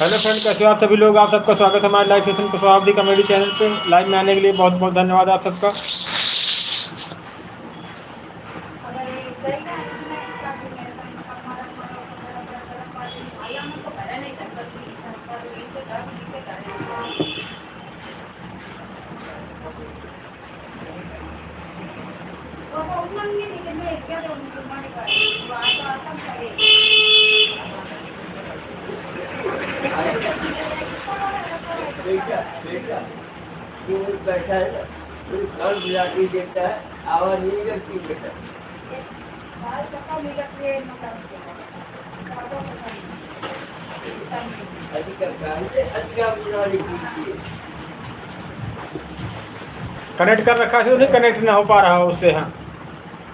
हेलो फ्रेंड, कैसे हो आप सभी लोग? आप सबका स्वागत है हमारे live session Kushwaha comedy channel पे। लाइव में आने के लिए बहुत बहुत धन्यवाद आप सबका। बैठा है देखता है, आवाज नहीं करती बेटा। कनेक्ट कर रखा है, नहीं कनेक्ट ना हो पा रहा है उससे। हाँ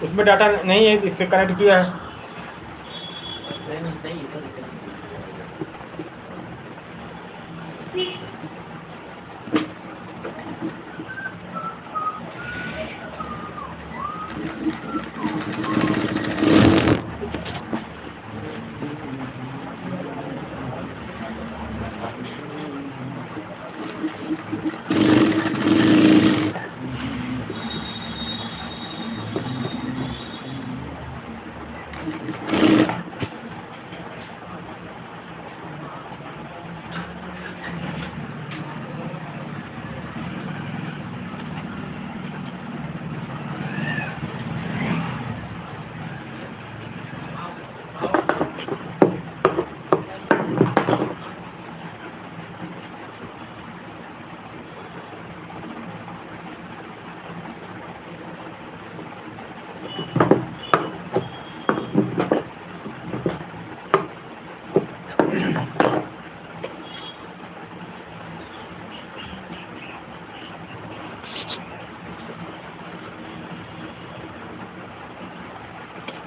उसमें डाटा नहीं है, इससे कनेक्ट किया है। नहीं सही है।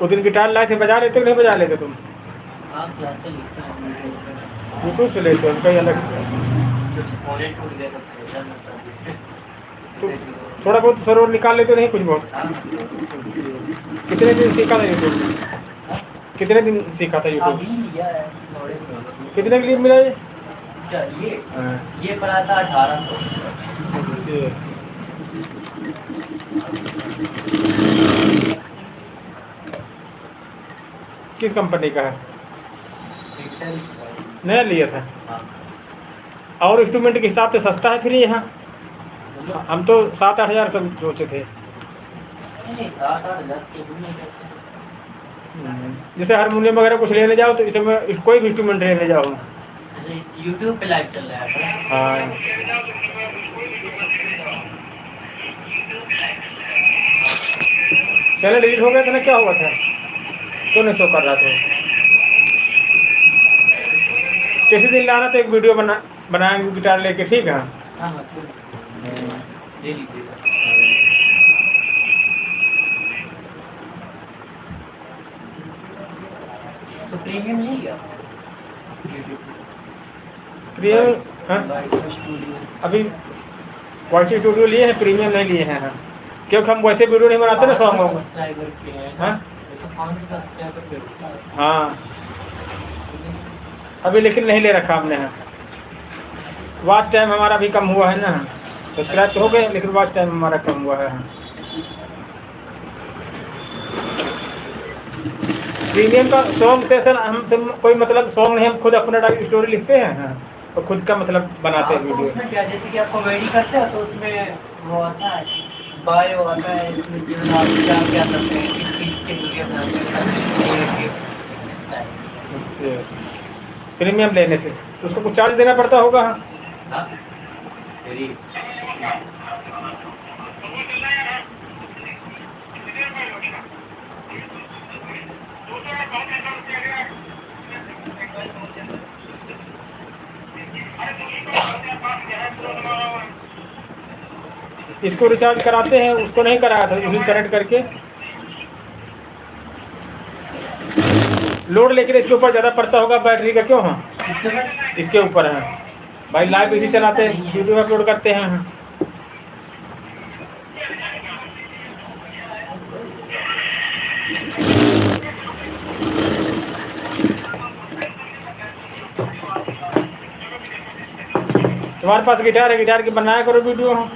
वो दिन गिटार लाए थे, बजा लेते हो नहीं बजा लेते तुम? हाँ क्लास से लिखते हैं यूट्यूब से लेते हो कहीं अलग से? कुछ कॉलेज टूट गया तब से इधर में तो थोड़ा बहुत सरोवर निकाल लेते हो नहीं कुछ बहुत? कितने दिन सीखा था यूट्यूब? कितने दिन सीखा था यूट्यूब? अभी लिया है थोड़े दिन। कितने के लिए मिला ये? क्या ये हाँ। ये पड़ा था 1800। अच्छा। किस कंपनी का है? Intel नया लिया था? हाँ। और इंस्ट्रूमेंट के हिसाब से सस्ता है फिर यहाँ? हम तो 7-8 हज़ार सब सोचे थे। नहीं 7-8 हज़ार के भी नहीं सकते। जैसे हारमोनियम वगैरह कुछ लेने जाओ तो इसमें कोई भी इंस्ट्रूमेंट लेने जाओ। जैसे यूट्यूब पे लाइव चल रहा है। हाँ। चलो डिलीट हो गया था ना, क्या हुआ था? क्यों नहीं शो कर रहा था? किसी दिन लाना तो एक वीडियो बनाएंगे गिटार लेके, ठीक है? हाँ हाँ क्यों नहीं। ले लीजिएगा। तो प्रीमियम ले लिया प्रीमियम? हाँ, स्टूडियो अभी क्वालिटी स्टूडियो लिए हैं, प्रीमियम नहीं लिए हैं। हाँ, क्योंकि हम वैसे वीडियो नहीं बनाते ना सॉन्गों में। सब्सक्राइबर के हैं। हाँ? तो 500 सब्सक्राइबर पे। हाँ, अभी लेकिन नहीं ले रखा हमने। हाँ, वॉच टाइम हमारा भी कम हुआ है ना। सब्सक्राइब तो हो गए लेकिन वॉच टाइम हमारा कम हुआ है। प्रीमियम का सॉन्ग सेशन हमसे कोई मतलब सॉन्ग नहीं, हम खुद अपना स्टोरी लिखते हैं। हाँ, और खुद का मतलब बनाते हैं तो वीडियो। उसमें क्या, जैसे कि आप कॉमेडी करते हो तो उसमें वो आता है बायो आता है, इसमें कि आप क्या क्या करते हैं, किस चीज़ के वीडियो बनाते हैं, इस टाइप। अच्छा, प्रीमियम लेने से उसको कुछ चार्ज देना पड़ता होगा? हाँ, हाँ तेरी इसको रिचार्ज कराते हैं, उसको नहीं कराया था, उसी कनेक्ट करके लोड, लेकिन इसके ऊपर ज़्यादा पड़ता होगा बैटरी का, क्यों? हाँ, इसके बाद इसके ऊपर है भाई, लाइव इसी चलाते हैं, वीडियो अपलोड करते हैं। हाँ। तुम्हारे पास गिटार है, गिटार की बनाया करो वीडियो। हाँ,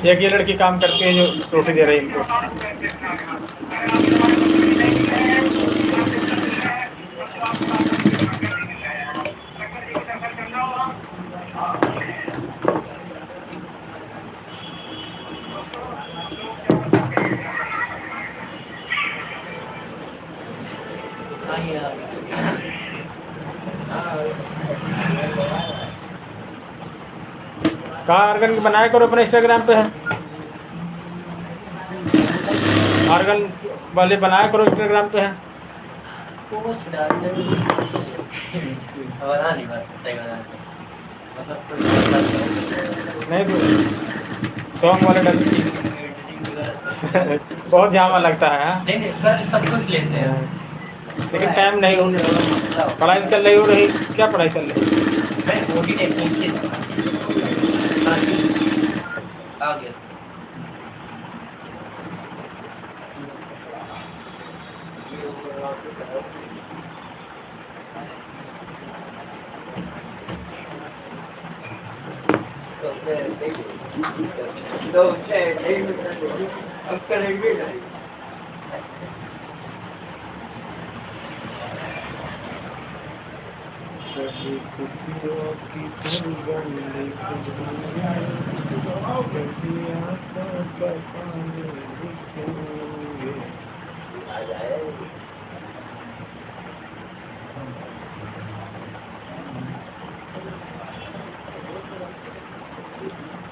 एक ये लड़की काम करती है जो रोटी दे रही है इनको। कहाँ आर्गन की बनाया करो अपने इंस्टाग्राम पे है, आर्गन वाले बनाया करो इंस्टाग्राम पे है। पोस्ट डालते हैं और नहीं बात सही बात है मतलब कोई नहीं तो सॉन्ग वाले डल एडिटिंग वगैरह सब बहुत जामा लगता है हाँ? नहीं नहीं कर सब कुछ लेते हैं लेकिन टाइम नहीं हो, मसला पढ़ाई चल रही हो रही, क्या पढ़ाई चल रही? मैं ओटी टेक्नीशियन आ गया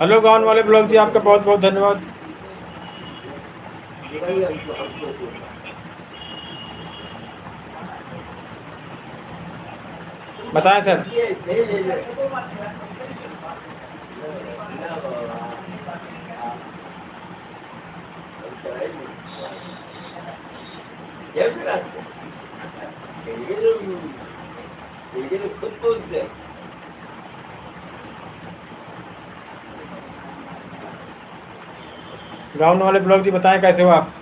हेलो गाँव वाले ब्लॉग जी, आपका बहुत बहुत धन्यवाद। बताएं सर। गाँव वाले ब्लॉग जी बताएं कैसे हो आप?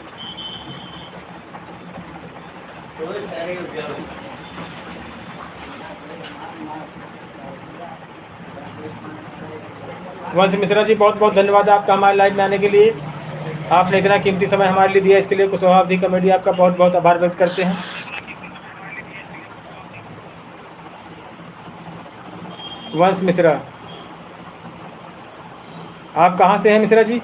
वंश मिश्रा जी बहुत बहुत धन्यवाद आपका हमारे लाइव में आने के लिए। आपने इतना कीमती समय हमारे लिए दिया, इसके लिए कुशवाहा कॉमेडी आपका बहुत बहुत आभार व्यक्त करते हैं। वंश मिश्रा, आप कहाँ से हैं मिश्रा जी?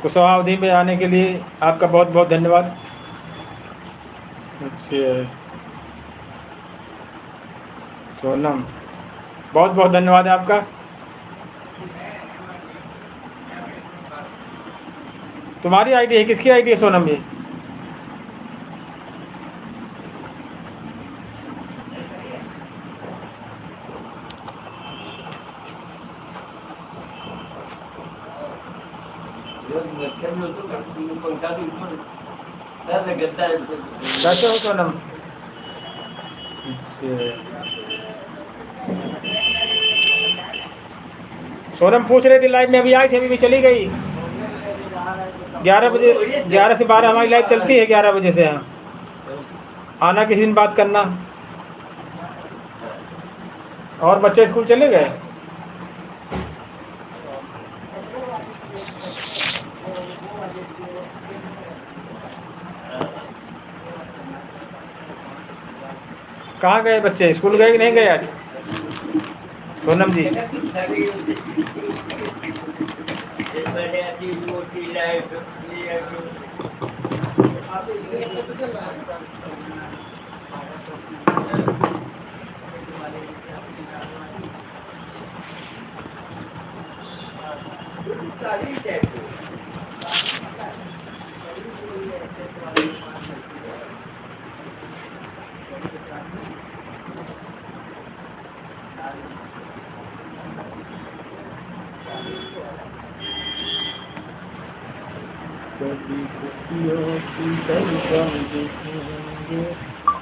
कुशवाहा अवधि में आने के लिए आपका बहुत बहुत धन्यवाद। अच्छा सोनम, बहुत बहुत धन्यवाद है आपका। तुम्हारी आईडी है, किसकी आईडी है सोनम ये? कैसे हो सोनम? सोनम पूछ रही थी लाइव में, अभी आई थी अभी भी चली गई। 11 बजे, 11 से 12 हमारी लाइव चलती है, 11 बजे से। यहाँ आना किसी दिन, बात करना। और बच्चे स्कूल चले गए? कहाँ गए बच्चे, स्कूल गए कि नहीं गए आज? सोनम जी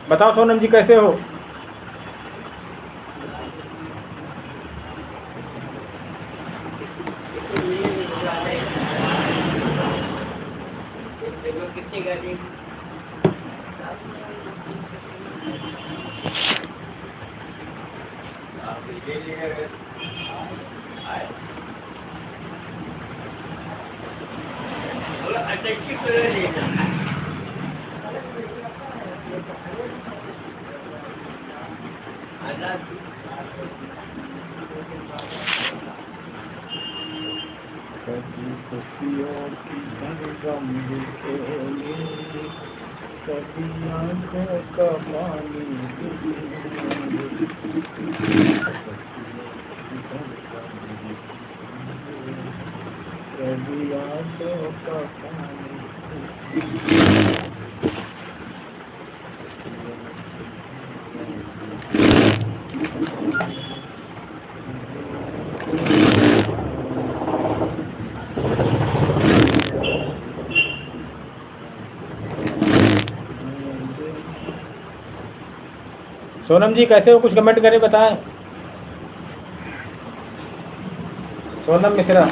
बताओ सोनम जी कैसे हो? कितनी गाड़ी कभी खुशियों की सरगम लिखेंगे, कभी आंखों का पानी लिखेंगे, खुशियों की सरगम लिखेंगे, कभी आंखों का पानी सोनम जी कैसे हो, कुछ कमेंट करें बताएं। सोनम मिश्रा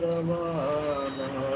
रवाना है।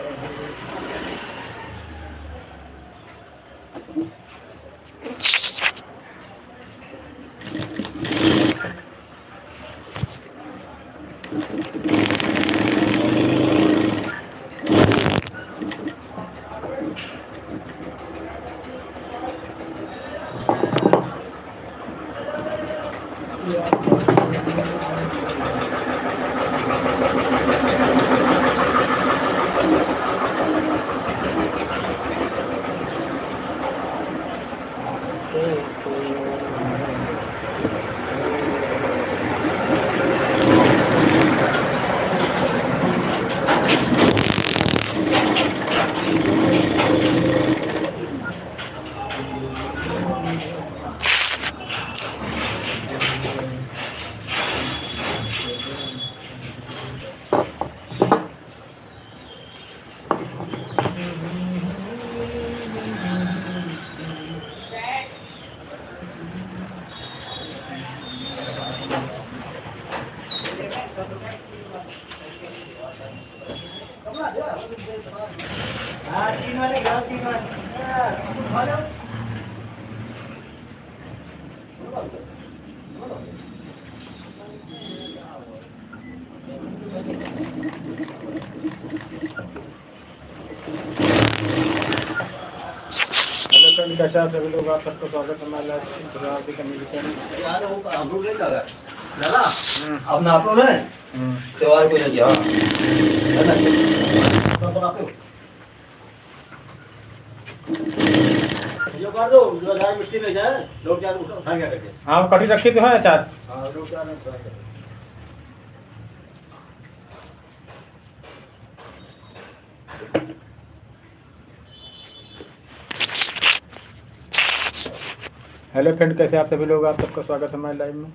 हेलो फ्रेंड, कैसे आप सभी लोग? आप सबका स्वागत है हमारे लाइव कम्युनिटी यार वो अपलोड नहीं लगा लगा चैनल। अपना अपलोड है त्योहार को लग गया है ना तो बनाते हो ये कर दो जो जाए मिट्टी में जाए लोग क्या उठा क्या करके हाँ, कटी रखी तो है अचार। हां लोग क्या नहीं उठा करके हेलो फ्रेंड, कैसे आप सभी लोग? आप सबका स्वागत है हमारे लाइव में।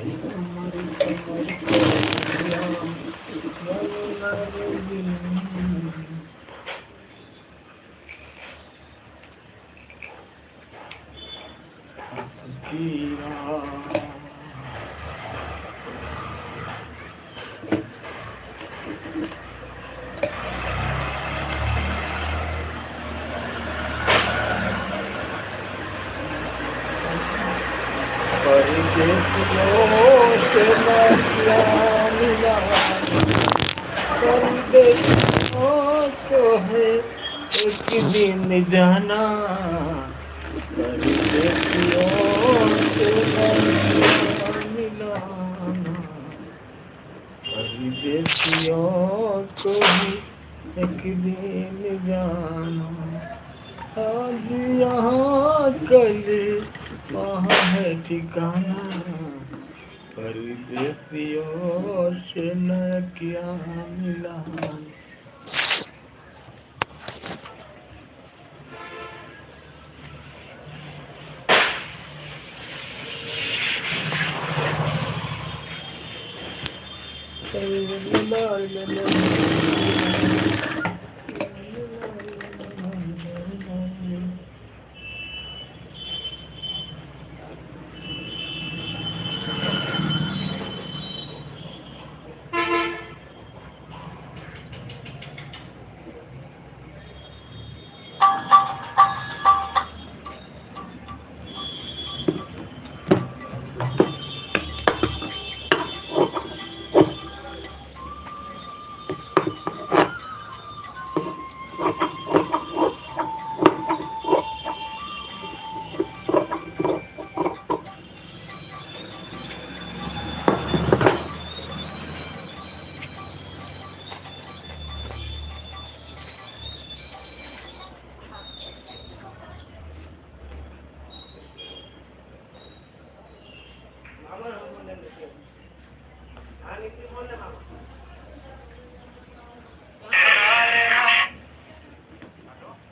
एक दिन जाना परदेसियों से मिलाना, परदेसियों को ही एक दिन जाना, आज यहाँ कल वहाँ है ठिकाना, परदेसियों से न क्या मिलाना।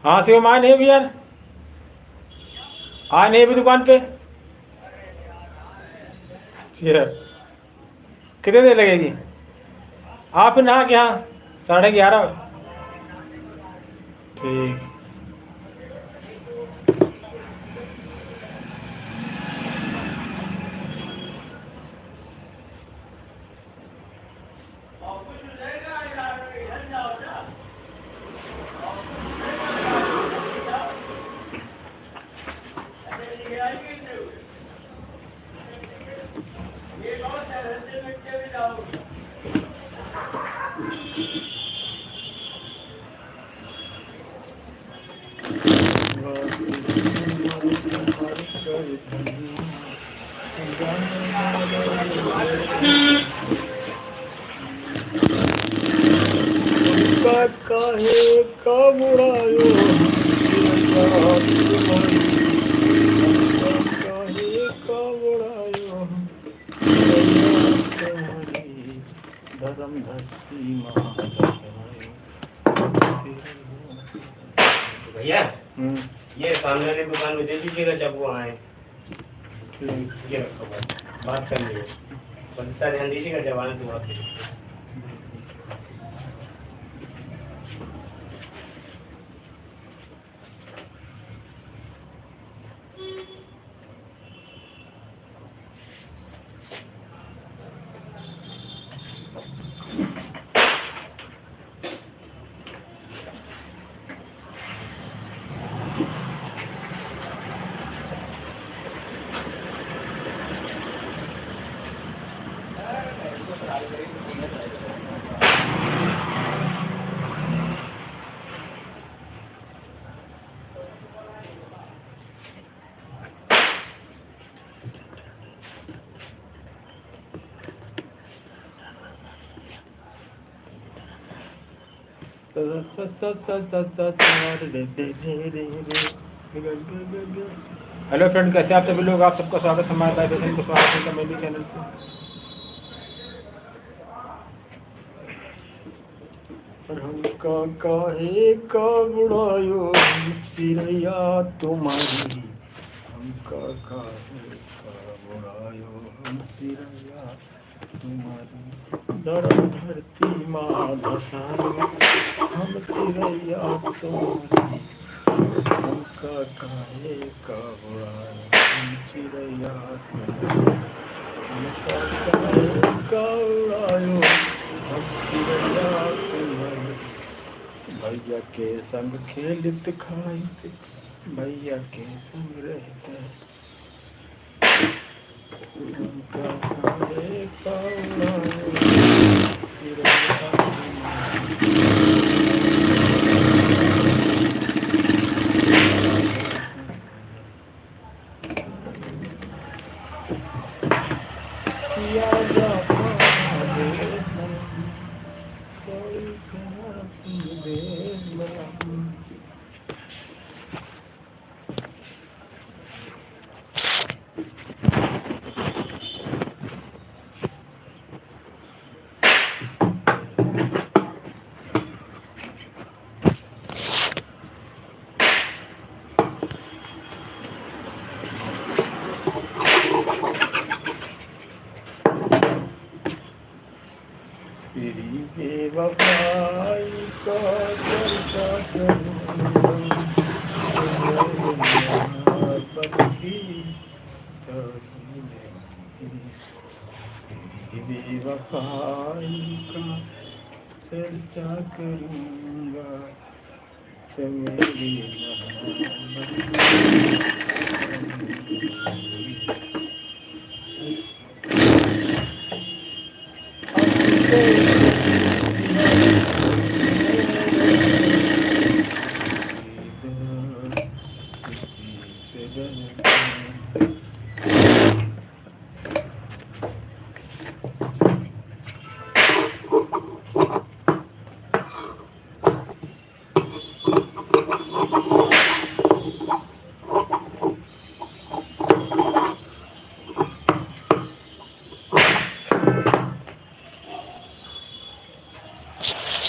हाँ शिवम आए नहीं भी यार, आए नहीं भी दुकान पे। अच्छा, कितने देर लगेगी? आप नहा के यहाँ 11:30। ठीक। काहे का बुरायो काहे का बुरायो धर्म धरती भैया ये सामने वाली दुकान में दे दीजिएगा जब वो आए। ये रखो बात कर लीजिए, बस इतना ध्यान दीजिएगा जब आए तो बात कीजिए। हेलो फ्रेंड, कैसे आप सभी लोग? आप सबका स्वागत है हमारे लाइव सेशन को स्वागत है कमेडी चैनल पे। हमका काहे का बुढ़ायो चिड़ैया तुम्हारी, हमका काहे का बुढ़ायो हम चिड़ैया तुम्हारी दरद धरती माँ धसाई, हम चिड़ैया तुम्हारी हमका काहे का उड़ाए, हम चिड़ैया तुम्हारी हमका काहे का उड़ायो, हम चिड़ैया तुम्हारी। भैया के संग खेलत खाइत, भैया के संग रहते, हमका काहे का उड़ायो, चिड़ैया किया जाता दे कोई खराब दे बराबर। तेरी बेवफाई का चर्चा करूंगा, मोहब्बत की कभी नहीं। तेरी बेवफाई का चर्चा करूंगा, तो मेरी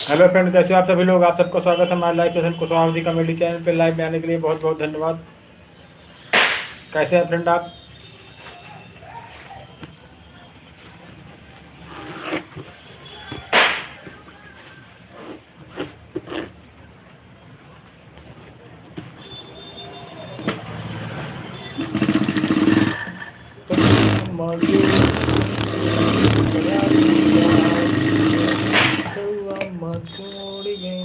हेलो फ्रेंड, कैसे हो आप सभी लोग। आप सबको स्वागत है हमारे live session Kushwaha comedy channel पे। लाइव में आने के लिए बहुत बहुत धन्यवाद। कैसे हैं फ्रेंड आप। छोड़ गई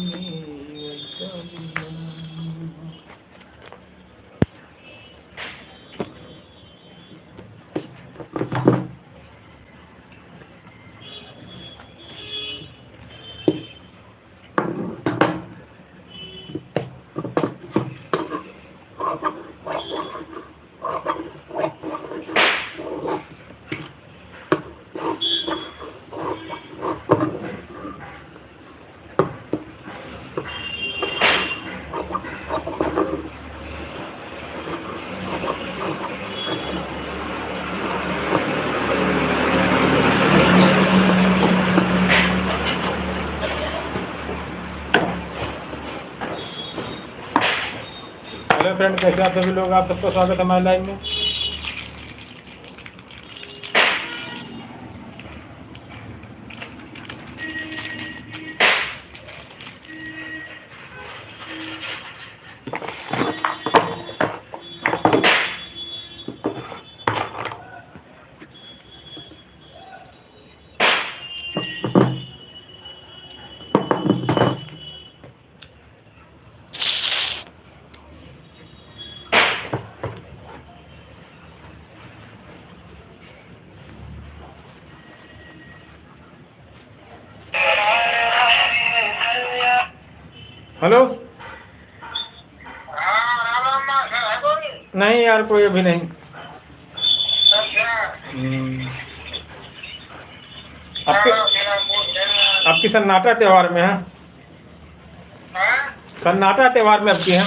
हेलो फ्रेंड, कैसे आप सभी लोग। आप सबका स्वागत है हमारे लाइव में। हेलो। नहीं यार, कोई अभी नहीं। आपकी सन्नाटा त्योहार में है। सन्नाटा त्योहार में आपकी है।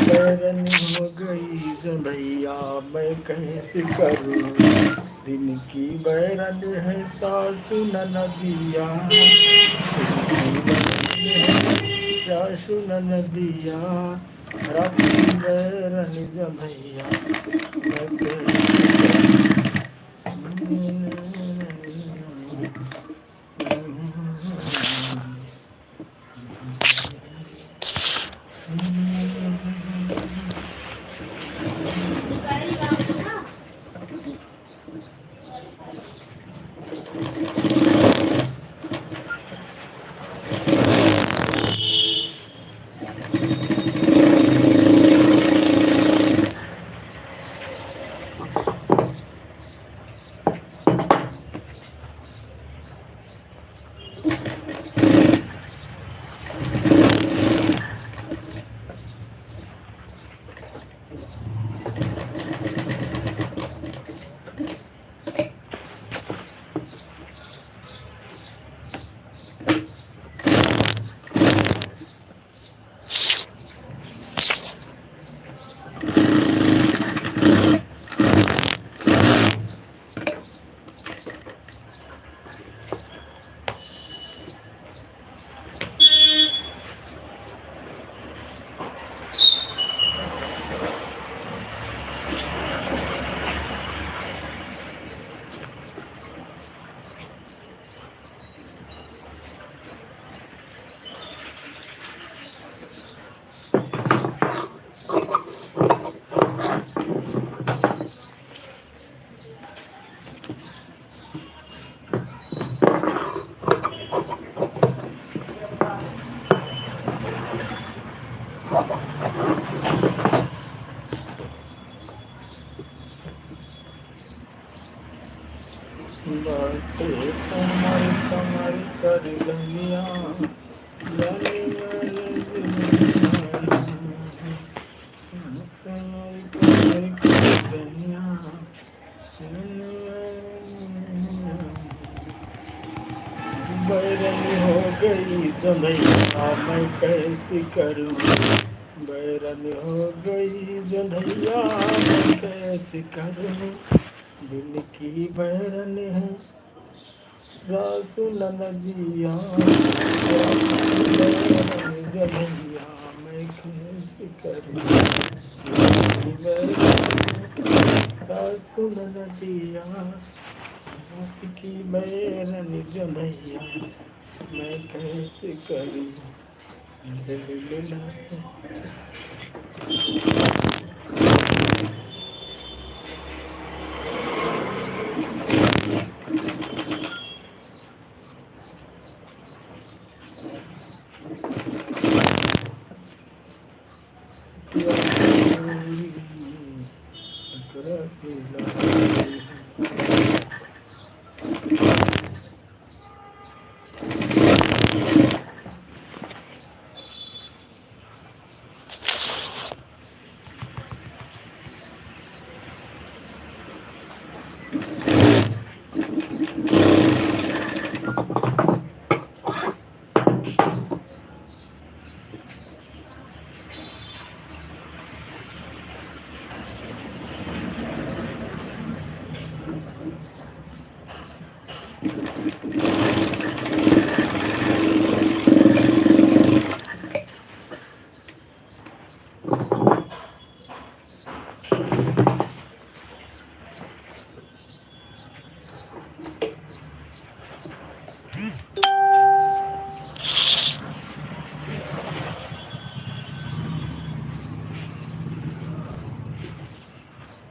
बैरन हो गई जोंधैया मैं कैसे करूं, दिन की बैरन है सासु ननदिया, सासु ननदिया, रात की बैरन जोंधैया मैं कैसे बातें कमर कमर कर लगिया, जाने वाले दुनिया, कमर कमर कर लगिया, जाने वाले बैरन हो गई जोंधैया मैं कैसे करूं, बैरन हो गई जोंधैया मैं कैसे करूं, दिल की बैरन है रासुल नदिया जलैया मैं कैसे करूं रासुल नदिया की बैरन जलैया मैं कैसे करूं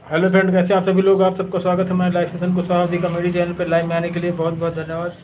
हेलो फ्रेंड, कैसे आप सभी लोग। आप सबका स्वागत है हमारे लाइव सेशन को स्वाभाविक कॉमेडी चैनल पर लाइव में आने के लिए बहुत बहुत धन्यवाद।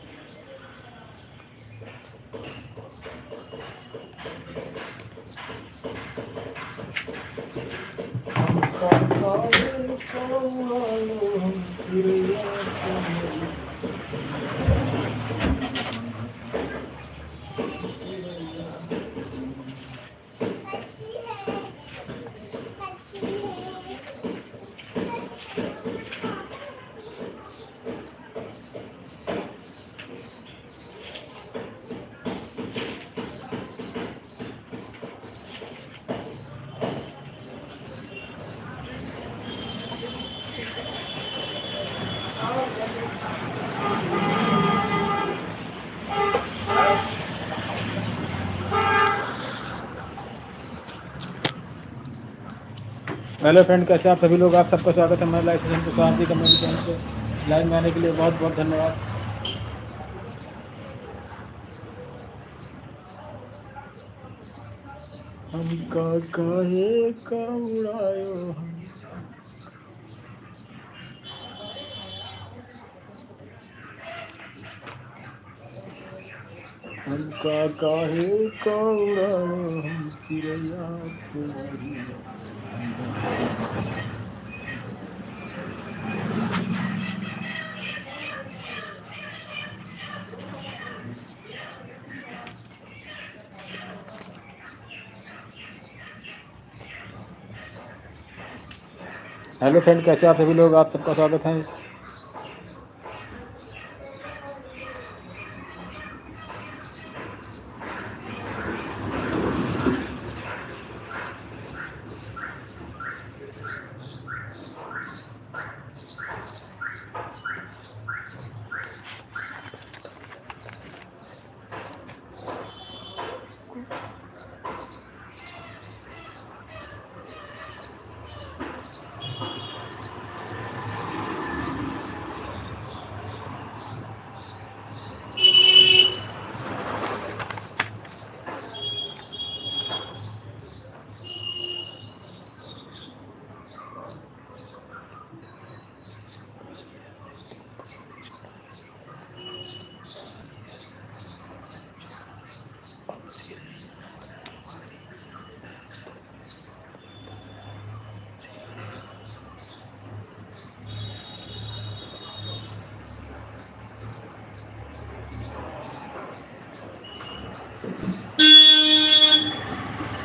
हेलो फ्रेंड, कैसे आप सभी लोग। आप सबका स्वागत है हमारे लाइव सेशन को स्वाभाविक कॉमेडी चैनल पर लाइव में आने के लिए बहुत बहुत धन्यवाद। हमका काहे का उड़ायो हमका काहे का उड़ायो हम चिड़िया तुम्हारी। हेलो फ्रेंड, कैसे आप सभी लोग। आप सबका स्वागत है।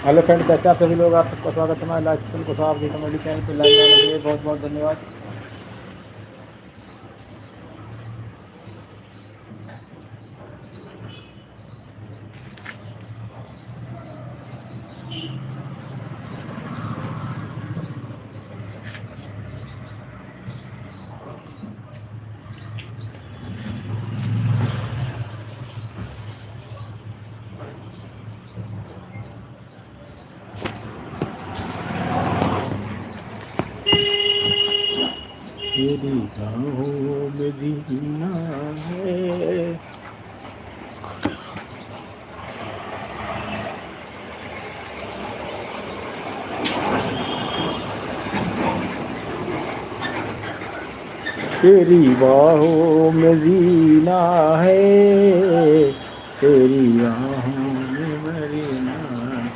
हेलो फ्रेंड, कैसे आप सभी लोग। आप सबका स्वागत है हमारे लाइव सेशन को स्वाभाविक कॉमेडी चैनल पर लाइव आने के लिए बहुत बहुत धन्यवाद। है। तेरी बाहों में जीना है, तेरी बाहों में मरना है।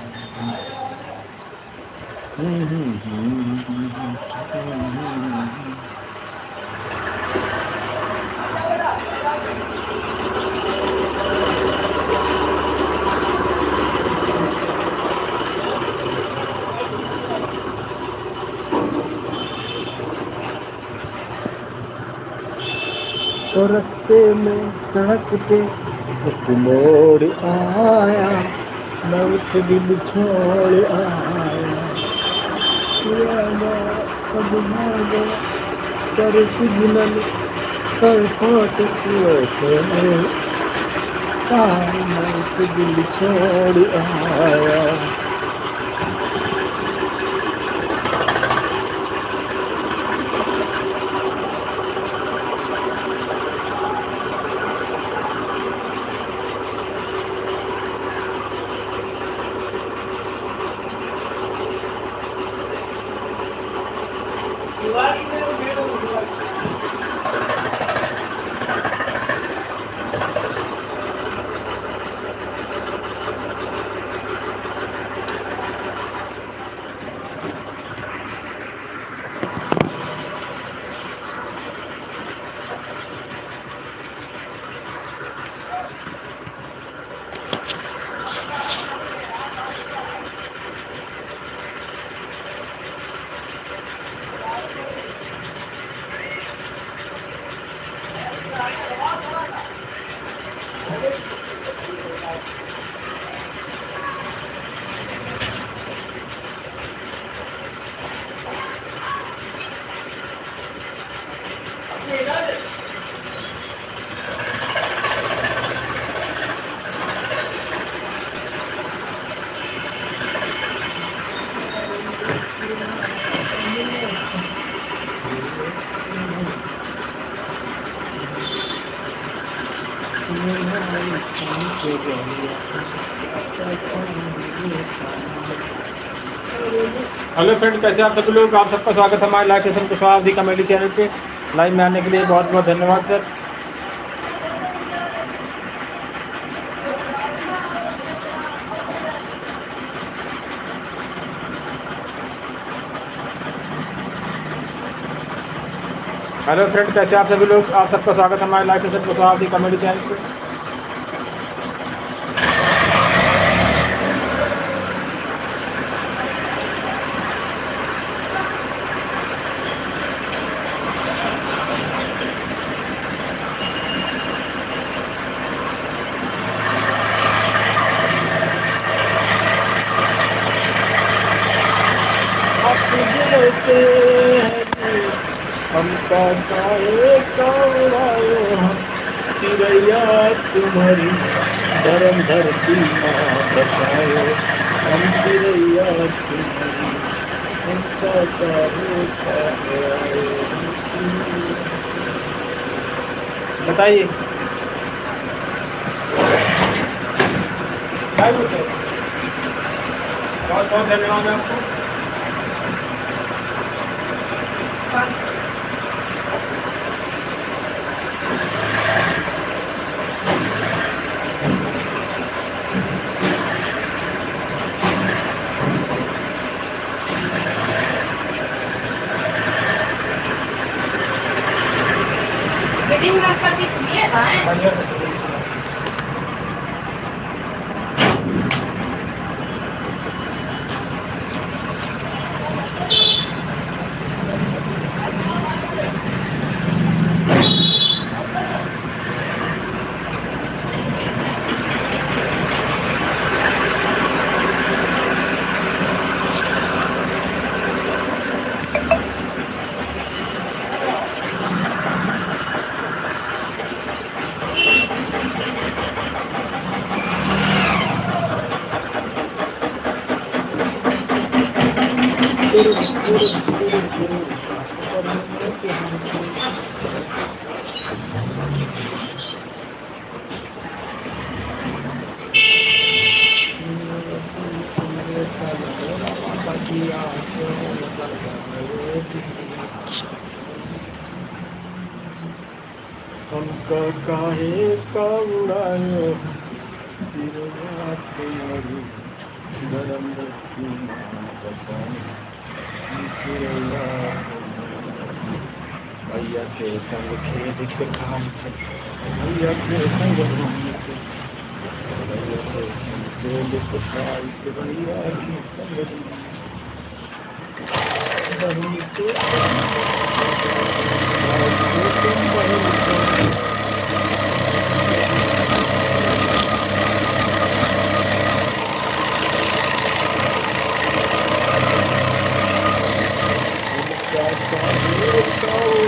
तो रास्ते में सड़क पे एक मोड़ आया, मैं उठ दिल छोड़ आया, अब भागो कर सिग्नल कर फाटक वैसे, मैं उठ दिल छोड़ आया। हेलो फ्रेंड, कैसे आप सभी लोग। आप सबका स्वागत है हमारे live session Kushwaha comedy channel पे। लाइव में आने के लिए बहुत बहुत धन्यवाद सर। हेलो फ्रेंड, कैसे आप सभी लोग। आप सबका स्वागत है हमारे live session Kushwaha comedy channel पे। हमका गाए कौड़ाए हम चिड़ैया तुम्हारी धर्म धरती माँ बचाए, हम चिड़ैया तुम्हारी हमका गाए कौड़ाए। बताइए बहुत बहुत धन्यवाद आपको। वेडिंग का इसलिए है का काहे का उड़ायो चिड़िया तुम्हारी गरम बत्ती माँ बसाई चिड़िया तुम्हारी भैया के संग खेलित खाइत भैया के संग घूमित भैया के संग खेलित खाइत भैया के संग बहन के तुम बहन क्या चाहिए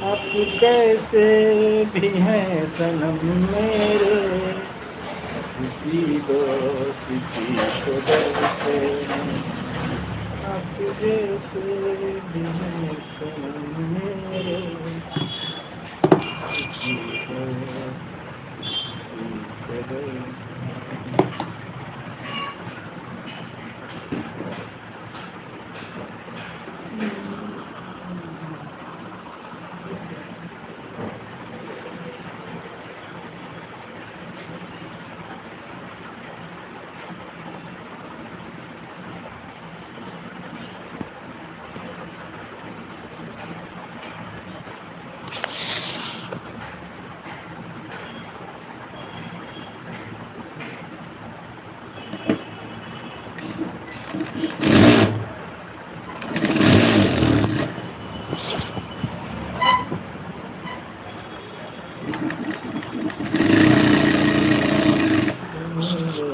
आप कैसे भी हैं सनम मेरे आपकी दोस्ती शुरू से आप जैसे भी हैं सनम मेरे आपकी दोस्ती शुरू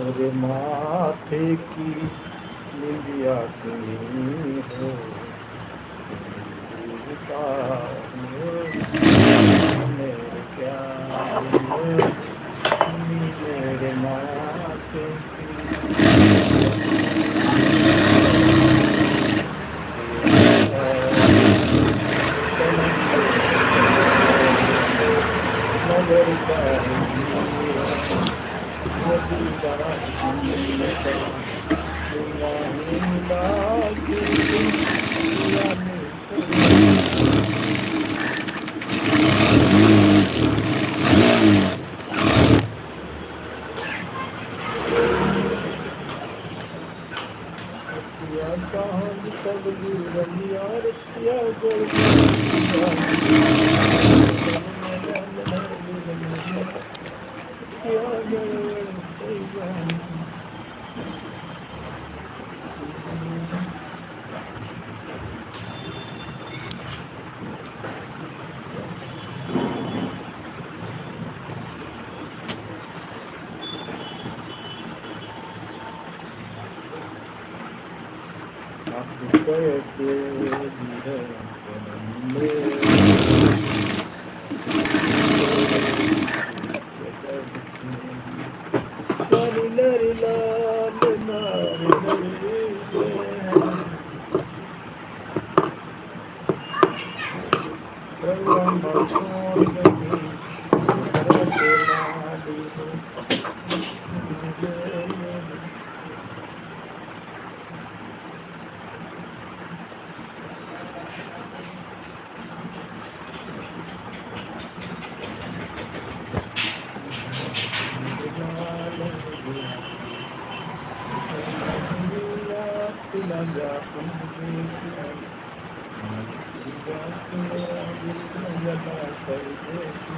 मेरे माथे की निंदिया तुम्हीं हो मेरे क्या मेरे माथे नजर कैसे राजा परदेस मेरा दिल न जला परदेसी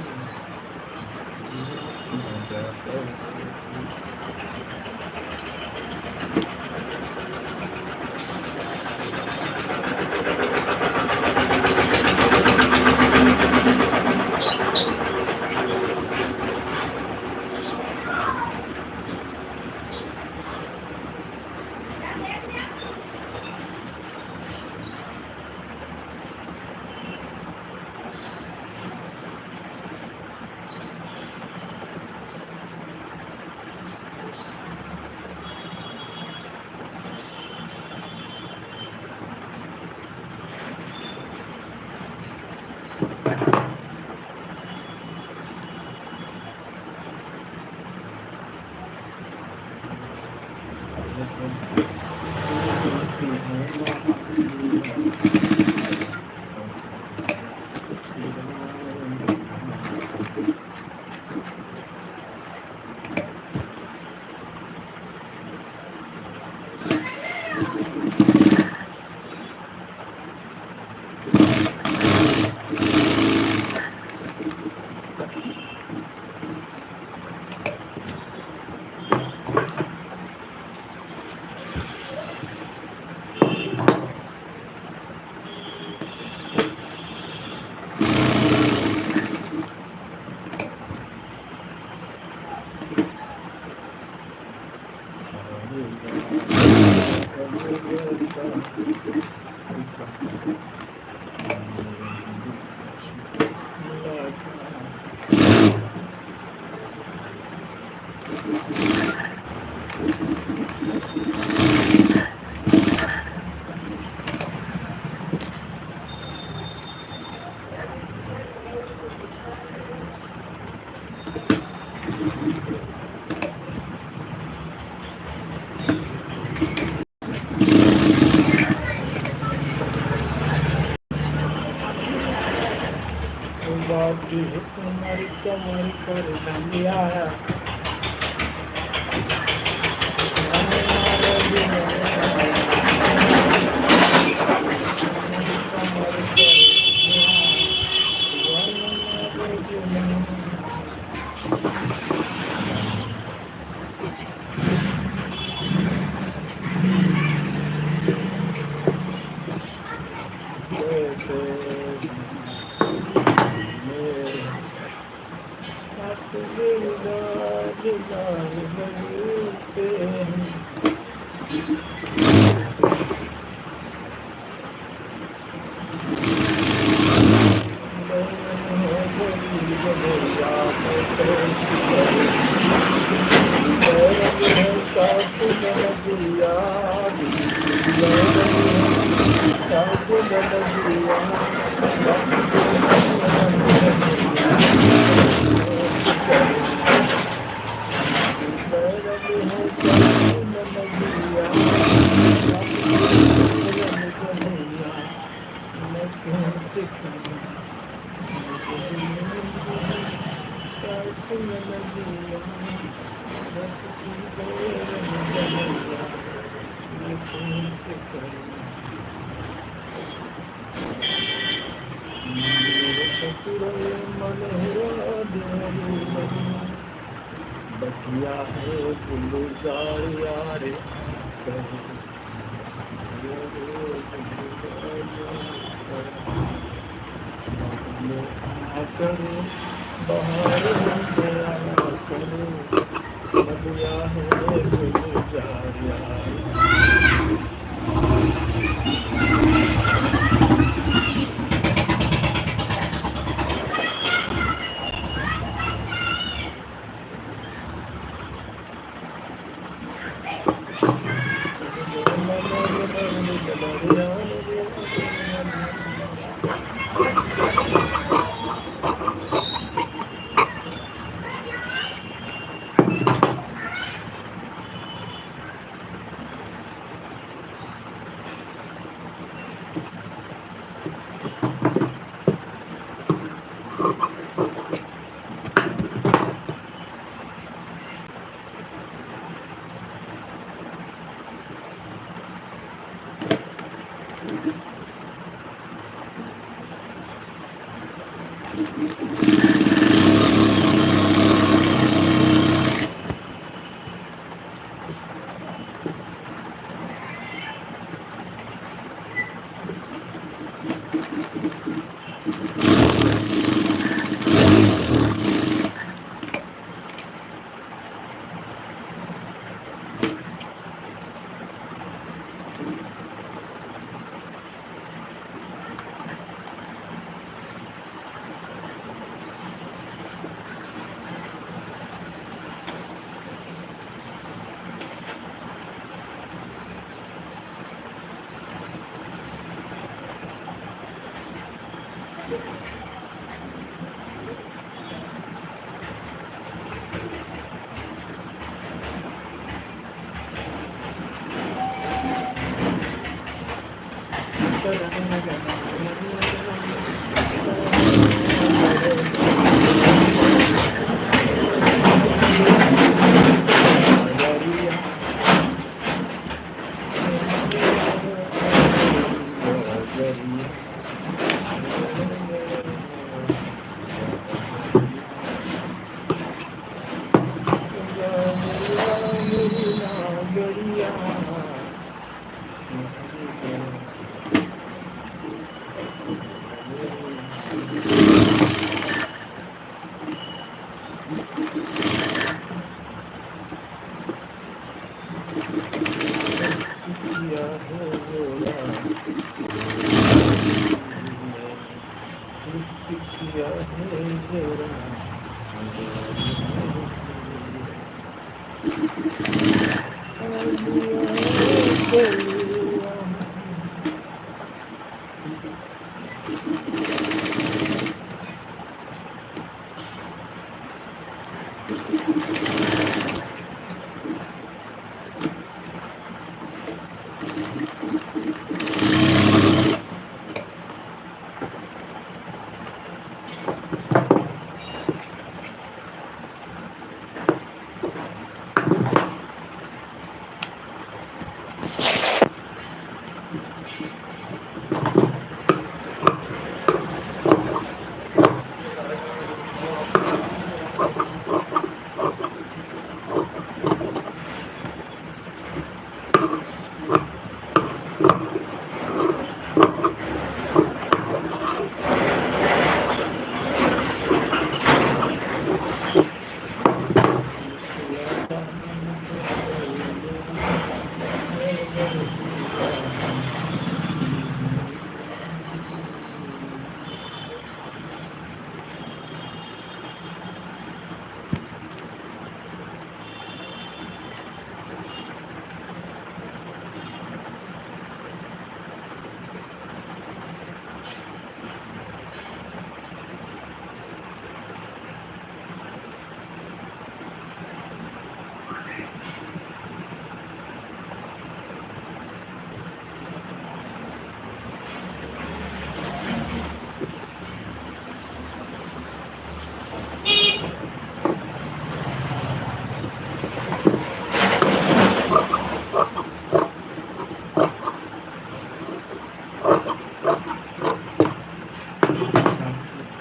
राजा परदेसी बाटी तुम्हारी कमर पर डंडिया बटिया है गुलजार यारे करो बाहर करो बटिया है गुलजार यारे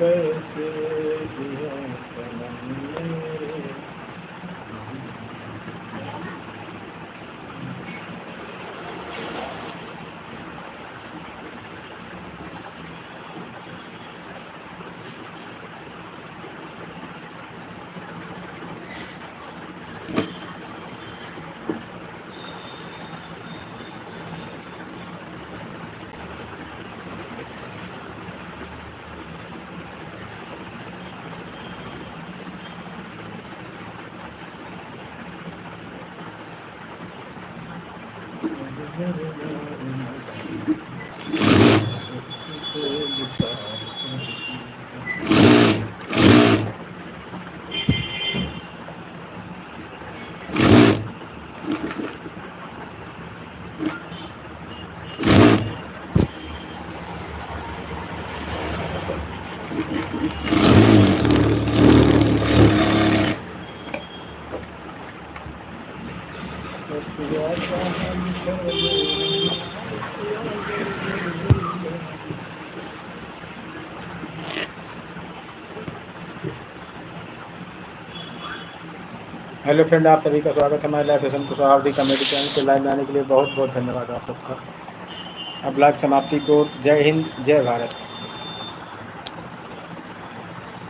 कैसे दिया सनम मेरे। हेलो फ्रेंड, आप सभी का स्वागत है हमारे live session Kushwaha committee channel से। लाइव में आने के लिए बहुत बहुत धन्यवाद आप सबका। अब लाइव समाप्ति को। जय हिंद, जय भारत।